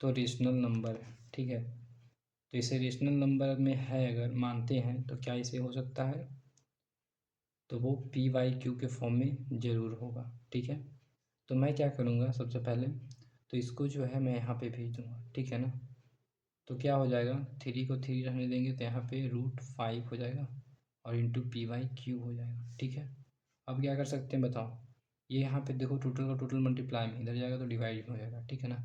तो रेशनल नंबर है, ठीक है। तो इसे रेशनल नंबर में है अगर मानते हैं तो क्या इसे हो सकता है, तो वो p/q के फॉर्म में ज़रूर होगा, ठीक है। तो मैं क्या करूँगा सबसे पहले, तो इसको जो है मैं यहाँ पे भेज दूँगा, ठीक है ना। तो क्या हो जाएगा, 3 को 3 रहने देंगे तो यहाँ पे √5 हो जाएगा और इंटू p/q हो जाएगा, ठीक है। अब क्या कर सकते हैं बताओ, ये यहाँ पे देखो टोटल का टोटल मल्टीप्लाई में इधर जाएगा तो डिवाइड हो जाएगा, ठीक है ना।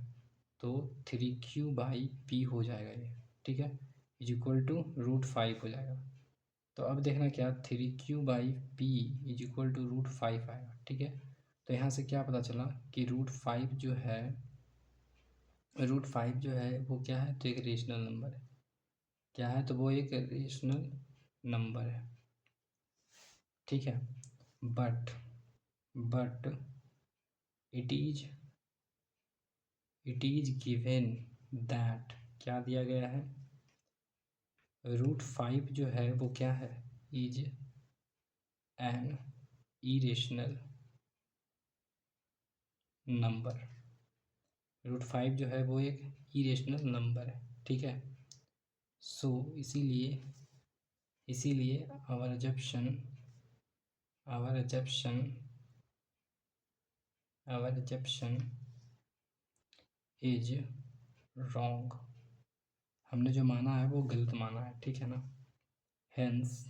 तो 3q/p हो जाएगा ये, ठीक है, इज इक्वल टू √5 हो जाएगा। तो अब देखना क्या, 3q/p इज इक्वल टू √5 आएगा, ठीक है। तो यहाँ से क्या पता चला कि √5 जो है, √5 जो है वो क्या है, तो एक रेशनल नंबर है, क्या है, तो वो एक रेशनल नंबर है, ठीक है। But it is given that, क्या दिया गया है, √5 जो है वो क्या है, इज एन इरेशनल नंबर। √5 जो है वो एक इरेशनल नंबर है, ठीक है। सो इसीलिए आवर अजप्शन इज रॉन्ग। हमने जो माना है वो गलत माना है, ठीक है ना। Hence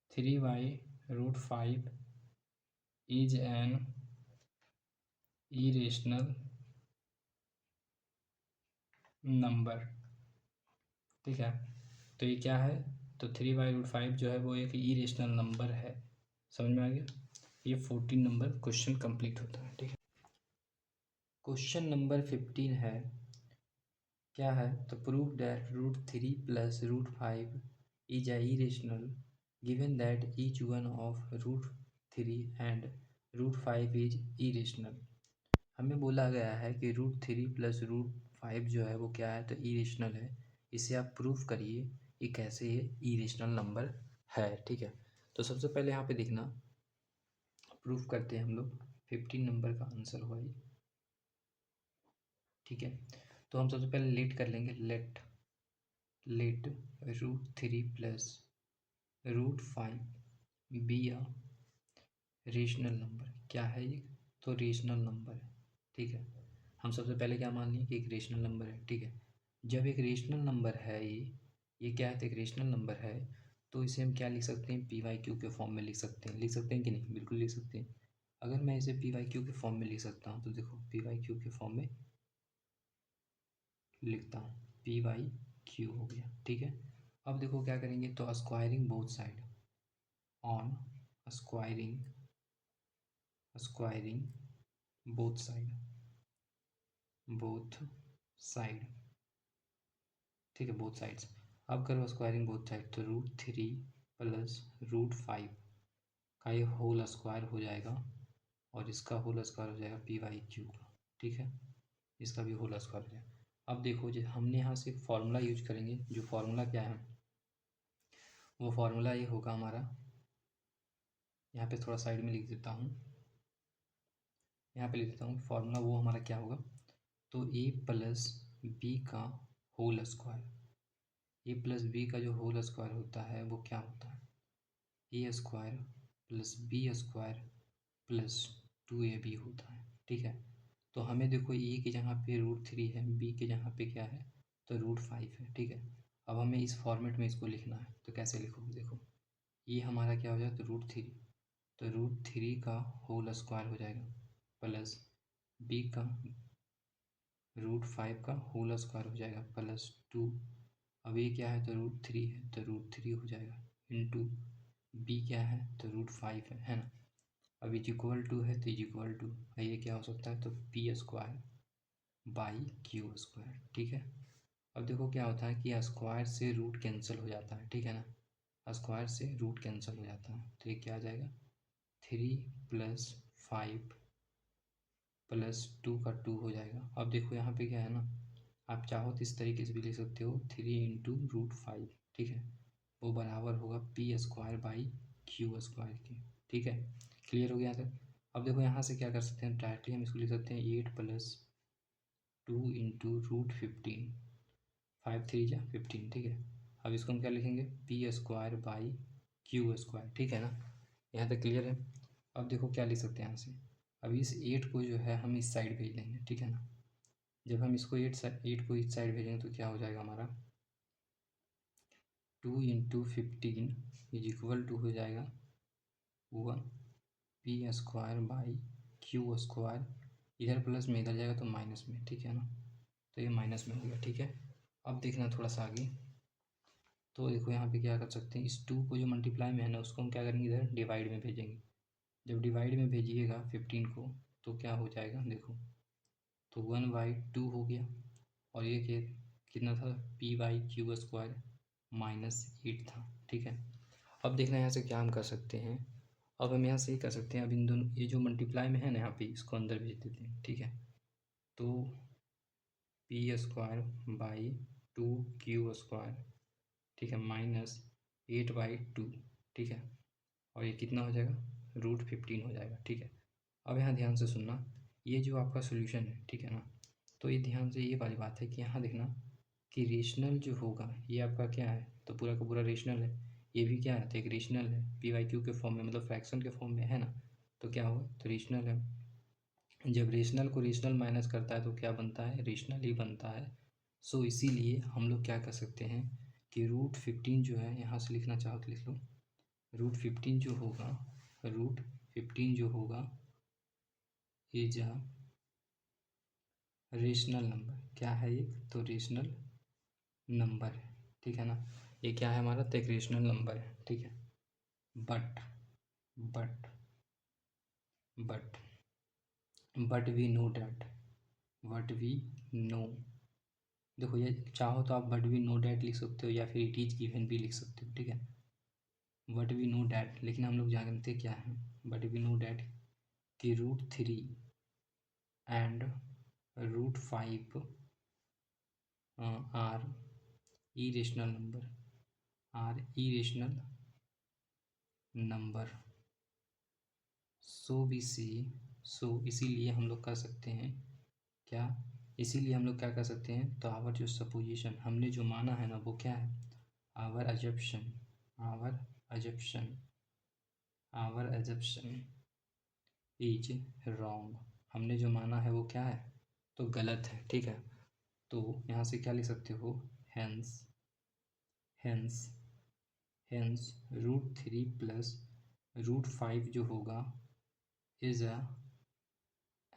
3/√5 is an irrational number, ठीक है। तो ये क्या है, तो 3/√5 जो है वो एक इरेशनल नंबर है, समझ में आ गया। ये 14 नंबर क्वेश्चन कंप्लीट होता है, ठीक है। क्वेश्चन नंबर 15 है, क्या है, तो prove that √3 + √5 is a irrational given that each one of √3 and √5 is irrational. हमें बोला गया है कि √3 + √5 जो है वो क्या है, तो इरेशनल है, इसे आप प्रूफ करिए कि कैसे ये इरेशनल नंबर है, ठीक है। तो सबसे पहले यहाँ पे देखना, प्रूफ करते हैं हम लोग, 15 नंबर का आंसर हुआ ये, ठीक है। तो हम सबसे पहले लेट कर लेंगे, let √3 + √5 be a rational number, क्या है ये, तो रेशनल नंबर है, ठीक है। हम सबसे पहले क्या मान लिए कि एक रेशनल नंबर है, ठीक है। जब एक रेशनल नंबर है ये क्या है, तो एक रेशनल नंबर है, तो इसे हम क्या लिख सकते हैं, p/q के फॉर्म में लिख सकते हैं कि नहीं, बिल्कुल लिख सकते हैं। अगर मैं इसे p/q के फॉर्म में लिख सकता हूँ तो देखो p/q के फॉर्म में लिखता हूँ, p/q हो गया, ठीक है। अब देखो क्या करेंगे, तो squaring both side, on squaring both side, ठीक है, बोथ साइड्स। अब करो स्क्वायरिंग बोथ साइड, तो √3 + √5 का ये होल स्क्वायर हो जाएगा और इसका होल स्क्वायर हो जाएगा p/q का, ठीक है, इसका भी होल स्क्वायर हो जाएगा। अब देखो जो हमने यहाँ से फॉर्मूला यूज करेंगे, जो फॉर्मूला क्या है, वो फॉर्मूला ये होगा हमारा, यहाँ पे थोड़ा साइड में लिख देता हूँ, यहाँ पे लिख देता हूँ फॉर्मूला, वो हमारा क्या होगा, तो a + b का होल स्क्वायर, a + b का जो होल स्क्वायर होता है वो क्या होता है, a² + b² + 2ab होता है, ठीक है। तो हमें देखो a की जगह पे √3 है, b की जगह पे क्या है, तो √5 है, ठीक है। अब हमें इस फॉर्मेट में इसको लिखना है, तो कैसे लिखोगे, देखो ये हमारा क्या हो जाए, तो √3, तो √3 का होल स्क्वायर हो जाएगा प्लस b का √5 का होल स्क्वायर हो जाएगा +2। अब ये क्या है, तो √3 है, तो √3 हो जाएगा इंटू b क्या है, तो √5 है ना। अब इज इक्वल टू है, तो इज इक्वल टू ये क्या हो सकता है, तो p² बाई क्यू स्क्वायर, ठीक है। अब देखो क्या होता है कि स्क्वायर से रूट कैंसिल हो जाता है, ठीक है ना, स्क्वायर से रूट कैंसिल हो जाता है, तो ये क्या आ जाएगा 3+5+2 का 2 हो जाएगा। अब देखो यहाँ पे क्या है ना, आप चाहो तो इस तरीके से भी लिख सकते हो 3 × √5, ठीक है, वो बराबर होगा p² बाई q² के, ठीक है। क्लियर हो गया था। अब देखो यहाँ से क्या कर सकते हैं, डायरेक्टली हम इसको लिख सकते हैं 8+2 × √15, 5×3 = 15, ठीक है। अब इसको हम क्या लिखेंगे p² बाई q², ठीक है ना, यहाँ तक क्लियर है। अब देखो क्या लिख सकते हैं यहाँ से, अब इस 8 को जो है हम इस साइड भेज देंगे, ठीक है ना। जब हम इसको 8 को इस साइड भेजेंगे तो क्या हो जाएगा हमारा 2 × 15 हो जाएगा 1 p² बाई q², इधर प्लस में इधर जाएगा तो माइनस में, ठीक है ना, तो ये माइनस में हो गया, ठीक है। अब देखना थोड़ा सा आगे, तो देखो यहाँ पे क्या कर सकते हैं, इस 2 को जो मल्टीप्लाई में है ना उसको हम क्या करेंगे इधर डिवाइड में भेजेंगे। जब डिवाइड में भेजिएगा 15 को तो क्या हो जाएगा देखो, तो 1/2 हो गया, और ये कितना था p/q² -8 था, ठीक है। अब देखना यहाँ से क्या हम कर सकते हैं, अब हम यहाँ से ही कर सकते हैं, अब इन दोनों ये जो मल्टीप्लाई में है ना यहाँ पे इसको अंदर भेज देते हैं, ठीक है। तो p²/2q², ठीक है, -8/2, ठीक है, और ये कितना हो जाएगा √15 हो जाएगा, ठीक है। अब यहाँ ध्यान से सुनना, ये जो आपका सोल्यूशन है, ठीक है ना, तो ये ध्यान से ये वाली बात है कि यहाँ देखना कि रेशनल जो होगा ये आपका क्या है, तो पूरा का पूरा रेशनल है, ये भी क्या है तो एक रेशनल है, p/q के फॉर्म में, मतलब फ्रैक्शन के फॉर्म में है ना, तो क्या होगा तो रेशनल है। जब रेशनल को रेशनल माइनस करता है तो क्या बनता है रेशनल ही बनता है। सो इसीलिए हम लोग क्या कर सकते हैं कि √15 जो है, यहाँ से लिखना चाहो तो लिख लो, √15 जो होगा, √15 जो होगा इज अ रेशनल नंबर, क्या है ये तो रेशनल नंबर है, ठीक है ना, ये क्या है हमारा तो एक रेशनल नंबर है, ठीक है। But but but but we know that, but we know, देखो ये चाहो तो आप बट वी नो डैट लिख सकते हो या फिर इट इज गिवन भी लिख सकते हो, ठीक है। बट वी नो डैट, लेकिन हम लोग जानते क्या है, बट वी नो डैट कि √3 and √5 are irrational number, are irrational number, so B C, सो इसीलिए हम लोग कर सकते हैं क्या, इसीलिए हम लोग क्या कर सकते हैं, तो आवर जो सपोजिशन हमने जो माना है ना वो क्या है, our assumption, our assumption, our assumption is wrong, हमने जो माना है वो क्या है तो गलत है, ठीक है। तो यहाँ से क्या लिख सकते हो, हेंस हेंस हेंस √3 प्लस √5 जो होगा इज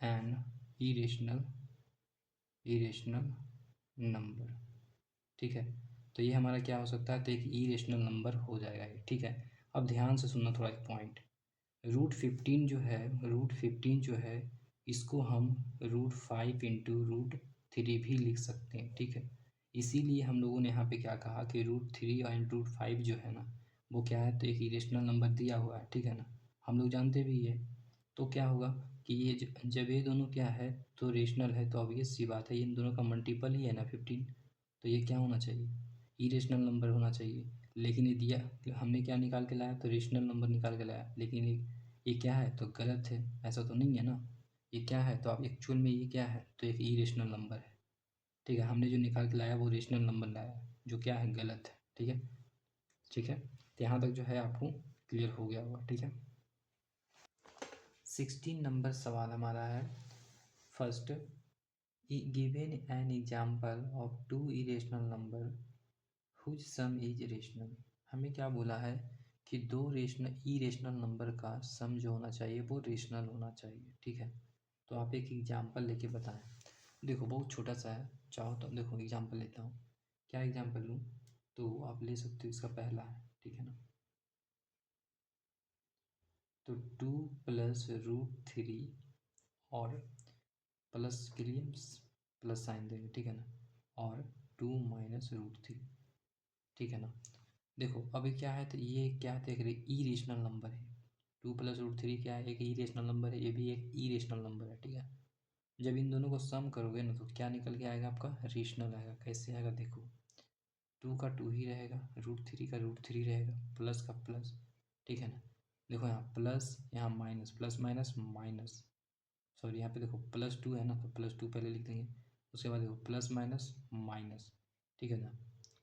एन इरेशनल नंबर, ठीक है। तो ये हमारा क्या हो सकता है, तो एक इरेशनल नंबर हो जाएगा ये, ठीक है। अब ध्यान से सुनना थोड़ा एक पॉइंट, √15 जो है, √15 जो है इसको हम √5 × √3 भी लिख सकते हैं, ठीक है। इसीलिए हम लोगों ने यहाँ पे क्या कहा कि √3 और √5 जो है ना वो क्या है तो एक इरेशनल नंबर दिया हुआ है, ठीक है ना, हम लोग जानते भी है। तो क्या होगा कि ये जब ये दोनों क्या है तो रेशनल है, तो ऑब्वियस सी बात है इन दोनों का मल्टीपल ही है ना 15, तो ये क्या होना चाहिए इरेशनल नंबर होना चाहिए। लेकिन ये दिया, हमने क्या निकाल के लाया तो रेशनल नंबर निकाल के लाया, लेकिन ये क्या है तो गलत है, ऐसा तो नहीं है ना, ये क्या है तो आप एक्चुअल में ये क्या है तो एक इरेशनल नंबर है, ठीक है। हमने जो निकाल के लाया वो रेशनल नंबर लाया जो क्या है गलत है, ठीक है, ठीक है। तो यहाँ तक जो है आपको क्लियर हो गया होगा, ठीक है। 16 नंबर सवाल हमारा है, first given an example of 2 irrational number whose sum is rational, हमें क्या बोला है कि 2 इरेशनल नंबर का सम जो होना चाहिए वो रेशनल होना चाहिए, ठीक है। तो आप एक एग्जाम्पल लेके बताएं, देखो बहुत छोटा सा है, चाहो तो देखो एग्जाम्पल लेता हूँ, क्या एग्जाम्पल लूँ, तो आप ले सकते हो, इसका पहला है, ठीक है ना, तो 2 + √3 और प्लस के लिए प्लस साइन देंगे, ठीक है ना, और 2 माइनस रूट थ्री, ठीक है ना। देखो अभी क्या है, तो ये क्या है, एक ई रेशनल नंबर है। 2 प्लस रूट थ्री क्या है, एक ई रेशनल नंबर है, ये भी एक ई रेशनल नंबर है, ठीक है। जब इन दोनों को सम करोगे ना तो क्या निकल के आएगा, आपका रेशनल आएगा। कैसे आएगा देखो, 2 का 2 ही रहेगा, रूट थ्री का रूट थ्री रहेगा, प्लस का प्लस, ठीक है ना। देखो यहाँ प्लस, यहाँ minus, plus minus minus, sorry यहाँ पे देखो +2 है ना, तो +2 पहले लिख देंगे। उसके बाद देखो प्लस माइनस माइनस, ठीक है ना,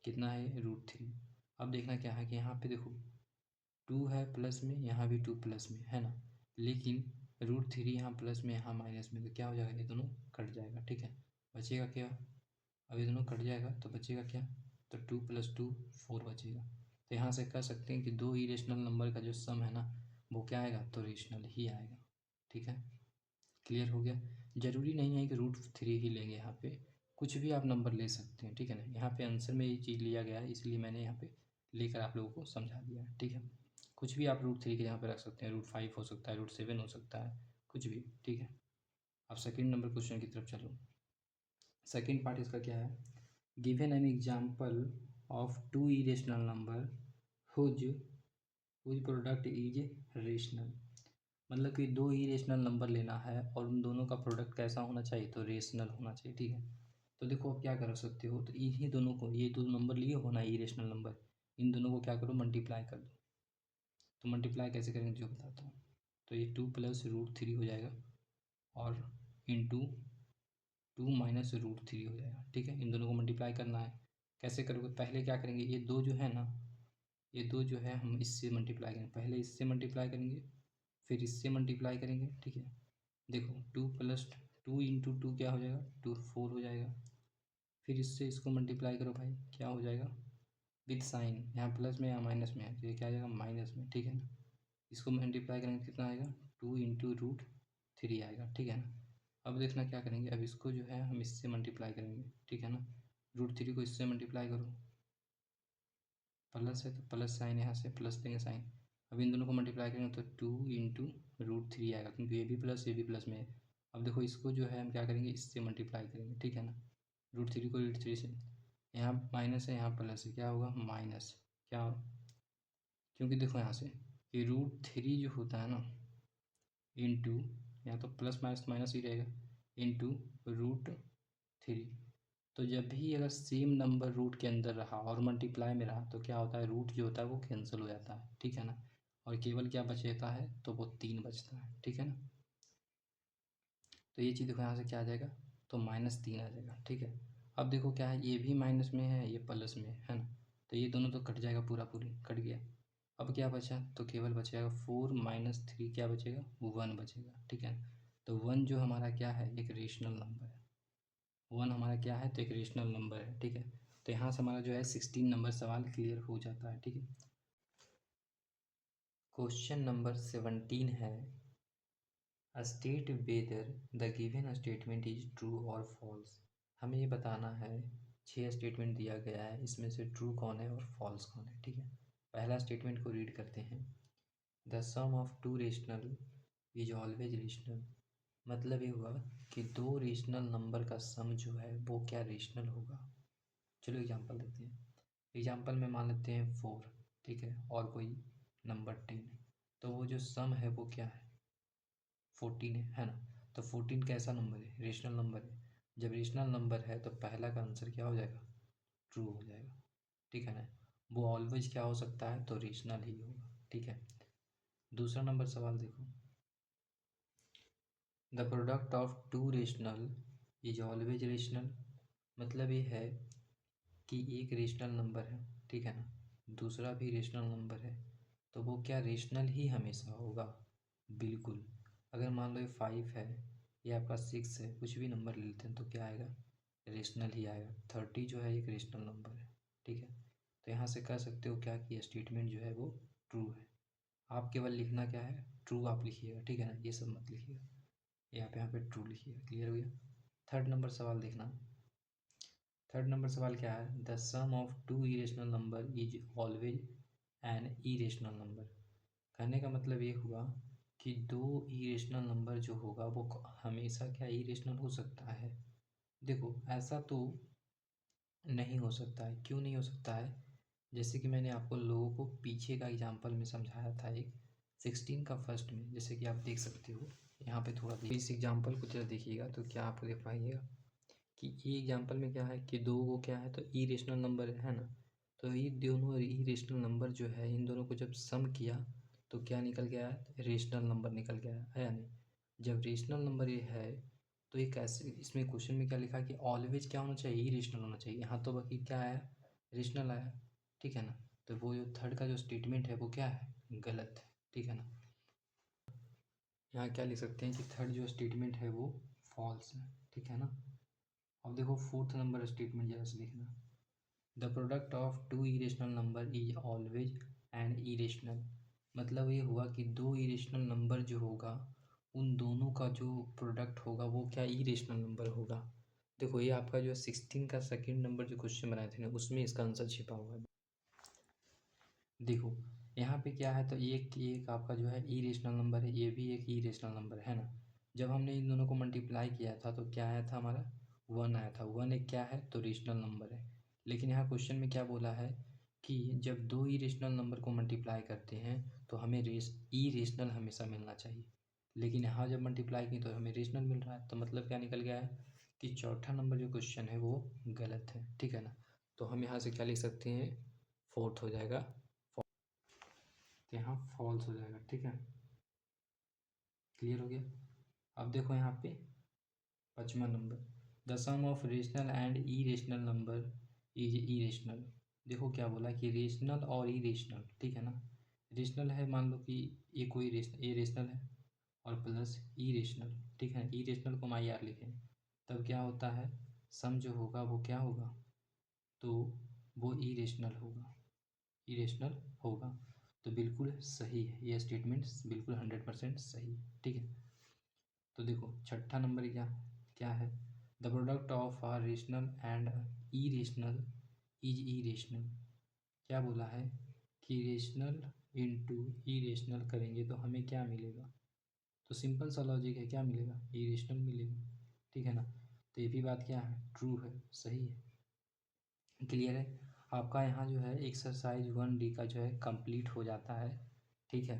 कितना है रूट थ्री। अब देखना क्या है कि यहाँ पे देखो 2 है प्लस में, यहाँ भी 2 प्लस में है ना, लेकिन रूट थ्री यहाँ प्लस में, यहाँ माइनस में, तो क्या हो जाएगा, ये दोनों कट जाएगा, ठीक है। बचेगा क्या, अब ये दोनों कट जाएगा तो बचेगा क्या, तो 2 + 2 4 बचेगा। तो यहाँ से कह सकते हैं कि दो इरेशनल नंबर का जो सम है ना, वो क्या आएगा, तो रेशनल ही आएगा, ठीक है। क्लियर हो गया। ज़रूरी नहीं है कि रूट थ्री ही लेंगे, यहाँ पे कुछ भी आप नंबर ले सकते हैं, ठीक है ना। यहाँ पे आंसर में ये चीज़ लिया गया है, इसलिए मैंने यहाँ पे लेकर आप लोगों को समझा दिया है, ठीक है। कुछ भी आप रूट थ्री के यहाँ पे रख सकते हैं, रूट 5 हो सकता है, रूट 7 हो सकता है, कुछ भी, ठीक है। अब सेकंड नंबर क्वेश्चन की तरफ चलो। सेकंड पार्ट इसका क्या है, given an example of two irrational number whose whose product is rational. मतलब कि दो ही रेशनल नंबर लेना है और उन दोनों का प्रोडक्ट कैसा होना चाहिए, तो रेशनल होना चाहिए, ठीक है। तो देखो आप क्या कर सकते हो, तो इन्हीं दोनों को, ये दो नंबर लिए हो ना, इरेशनल नंबर, इन दोनों को क्या करो, मल्टीप्लाई कर दो। तो मल्टीप्लाई कैसे करेंगे जो बताता हूँ। तो ये 2 + रूट 3 हो जाएगा, और इंटू 2 माइनस रूट थ्री हो जाएगा, ठीक है। इन दोनों को मल्टीप्लाई करना है। कैसे करोगे, पहले क्या करेंगे, ये दो जो है ना, ये दो जो है हम इससे मल्टीप्लाई करेंगे, पहले इससे मल्टीप्लाई करेंगे, फिर इससे मल्टीप्लाई करेंगे, ठीक है। देखो 2 + 2 इंटू 2 क्या हो जाएगा, 2 4 हो जाएगा। फिर इससे इसको मल्टीप्लाई करो भाई, क्या हो जाएगा, विद साइन, यहाँ प्लस में यहाँ माइनस में है, तो ये क्या आ जाएगा, माइनस में, ठीक है ना। इसको मल्टीप्लाई करेंगे कितना आएगा, 2 इंटू रूट थ्री आएगा, ठीक है ना। अब देखना क्या करेंगे, अब इसको जो है हम इससे मल्टीप्लाई करेंगे, ठीक है ना। रूट थ्री को इससे मल्टीप्लाई करो, प्लस है तो प्लस साइन, यहाँ से प्लस देंगे साइन। अब इन दोनों को मल्टीप्लाई करेंगे तो 2 इंटू रूट थ्री आएगा, क्योंकि ये भी प्लस में है। अब देखो इसको जो है हम क्या करेंगे, इससे मल्टीप्लाई करेंगे, ठीक है ना। रूट थ्री को रूट थ्री से, यहाँ माइनस है यहाँ प्लस है, क्या होगा माइनस, क्या, क्योंकि देखो यहाँ से ये रूट थ्री जो होता है ना, इंटू, यहाँ तो प्लस माइनस माइनस ही रहेगा, इंटू रूट थ्री। तो जब भी अगर सेम नंबर रूट के अंदर रहा और मल्टीप्लाई में रहा, तो क्या होता है, रूट जो होता है वो कैंसिल हो जाता है, ठीक है ना। और केवल क्या बचता है, तो वो 3 बचता है, ठीक है ना। तो ये चीज़ देखो यहाँ से क्या आ जाएगा, तो -3 आ जाएगा, ठीक है। अब देखो क्या है, ये भी माइनस में है, ये प्लस में है ना, तो ये दोनों तो कट जाएगा, पूरा पूरी कट गया। अब क्या बचा, तो केवल बचेगा 4 - 3, क्या बचेगा, 1 बचेगा, ठीक है। तो 1 जो हमारा क्या है, एक रेशनल नंबर है। 1 हमारा क्या है, तो एक रेशनल नंबर है, ठीक है। तो यहाँ से हमारा जो है 16 नंबर सवाल क्लियर हो जाता है, ठीक है। क्वेश्चन नंबर 17 है, state whether the given statement is true और फॉल्स। हमें ये बताना है, 6 स्टेटमेंट दिया गया है, इसमें से ट्रू कौन है और फॉल्स कौन है, ठीक है। पहला स्टेटमेंट को रीड करते हैं, the sum of two rational is always rational. मतलब ये हुआ कि दो रेशनल नंबर का सम जो है वो क्या रेशनल होगा। चलो एग्जांपल देते हैं। एग्जांपल में मान लेते हैं 4, ठीक है, और कोई नंबर 10, तो वो जो सम है वो क्या है, 14 है ना। तो 14 कैसा नंबर है, रेशनल नंबर है। जब रेशनल नंबर है तो पहला का आंसर क्या हो जाएगा, ट्रू हो जाएगा, ठीक है ना। वो ऑलवेज क्या हो सकता है, तो रेशनल ही होगा, ठीक है। दूसरा नंबर सवाल देखो, the product of two rational is always rational. मतलब ये है कि एक रेशनल नंबर है, ठीक है ना, दूसरा भी रेशनल नंबर है, तो वो क्या रेशनल ही हमेशा होगा, बिल्कुल। अगर मान लो ये 5 है, ये आपका 6 है, कुछ भी नंबर ले लेते हैं तो क्या आएगा, रेशनल ही आएगा। 30 जो है एक रेशनल नंबर है, ठीक है। तो यहाँ से कह सकते हो क्या कि स्टेटमेंट जो है वो ट्रू है। आप केवल लिखना क्या है, ट्रू आप लिखिएगा, ठीक है ना, ये सब मत लिखिएगा, यहाँ पे ट्रू लिखिएगा। क्लियर हो गया। थर्ड नंबर सवाल देखना। थर्ड नंबर सवाल क्या है, the sum of two irrational number is always an irrational number. कहने का मतलब ये हुआ कि दो इरेशनल नंबर जो होगा वो हमेशा क्या इरेशनल हो सकता है। देखो ऐसा तो नहीं हो सकता है। क्यों नहीं हो सकता है? जैसे कि मैंने आपको लोगों को पीछे का एग्जांपल में समझाया था, एक 16 का फर्स्ट में, जैसे कि आप देख सकते हो यहाँ पे थोड़ा इस एग्जांपल को जरा देखिएगा तो क्या आपको देख पाइएगा कि ये एग्जांपल में क्या है कि दो को क्या है तो इरेशनल नंबर है ना। तो ये दोनों इरेशनल नंबर जो है, इन दोनों को जब सम किया तो क्या निकल गया है? रेशनल नंबर निकल गया है या नहीं। जब रेशनल नंबर ये है तो ये कैसे, इसमें क्वेश्चन में क्या लिखा कि ऑलवेज क्या होना चाहिए? इरेशनल होना चाहिए। यहाँ तो बाकी क्या आया? रेशनल आया। ठीक है ना। तो वो जो थर्ड का जो स्टेटमेंट है वो क्या है? गलत है। ठीक है ना। यहाँ क्या लिख सकते हैं कि थर्ड जो स्टेटमेंट है वो फॉल्स है। ठीक है ना। अब देखो फोर्थ नंबर स्टेटमेंट जरा से देखना। The product of two irrational number is always an irrational. मतलब ये हुआ कि दो इरेशनल नंबर जो होगा उन दोनों का जो प्रोडक्ट होगा वो क्या? इरेशनल नंबर होगा। देखो ये आपका जो 16 का सेकंड नंबर जो क्वेश्चन बनाए थे ना, उसमें इसका आंसर छिपा हुआ है। देखो यहाँ पे क्या है तो एक एक आपका जो है इरेशनल नंबर है, ये भी एक इरेशनल नंबर है ना। जब हमने इन दोनों को मल्टीप्लाई किया था तो क्या आया था हमारा? 1 आया था। 1 एक क्या है तो रेशनल नंबर है। लेकिन यहाँ क्वेश्चन में क्या बोला है कि जब दो इरेशनल नंबर को मल्टीप्लाई करते हैं तो हमें इरेशनल हमेशा मिलना चाहिए। लेकिन यहाँ जब मल्टीप्लाई की तो हमें रेशनल मिल रहा है। तो मतलब क्या निकल गया है कि चौथा नंबर जो क्वेश्चन है वो गलत है। ठीक है ना। तो हम यहाँ से क्या लिख सकते हैं? फोर्थ हो जाएगा। तो यहाँ फॉल्स हो जाएगा। ठीक है। क्लियर हो गया। अब देखो यहाँ पे 5वां number, the sum of rational and irrational number is irrational. देखो क्या बोला कि रेशनल और ई रेशनल। ठीक है ना। रेशनल है, मान लो कि ये कोई रेशनल, ए रेशनल है और प्लस ई रेशनल। ठीक है। ई रेशनल को माई आर लिखें तब क्या होता है? सम जो होगा वो क्या होगा? तो वो ई रेशनल होगा। इरेशनल होगा। तो बिल्कुल सही है ये स्टेटमेंट, बिल्कुल 100% सही है। ठीक है। तो देखो छठा नंबर क्या क्या है? The product of a rational and irrational is irrational. क्या बोला है कि रेशनल इंटू ई रेशनल करेंगे तो हमें क्या मिलेगा? तो सिंपल सा लॉजिक है, क्या मिलेगा? ई रेशनल मिलेगा। ठीक है ना। तो ये भी बात क्या है? ट्रू है, सही है। क्लियर है। आपका यहाँ जो है एक्सरसाइज 1D का जो है कंप्लीट हो जाता है। ठीक है।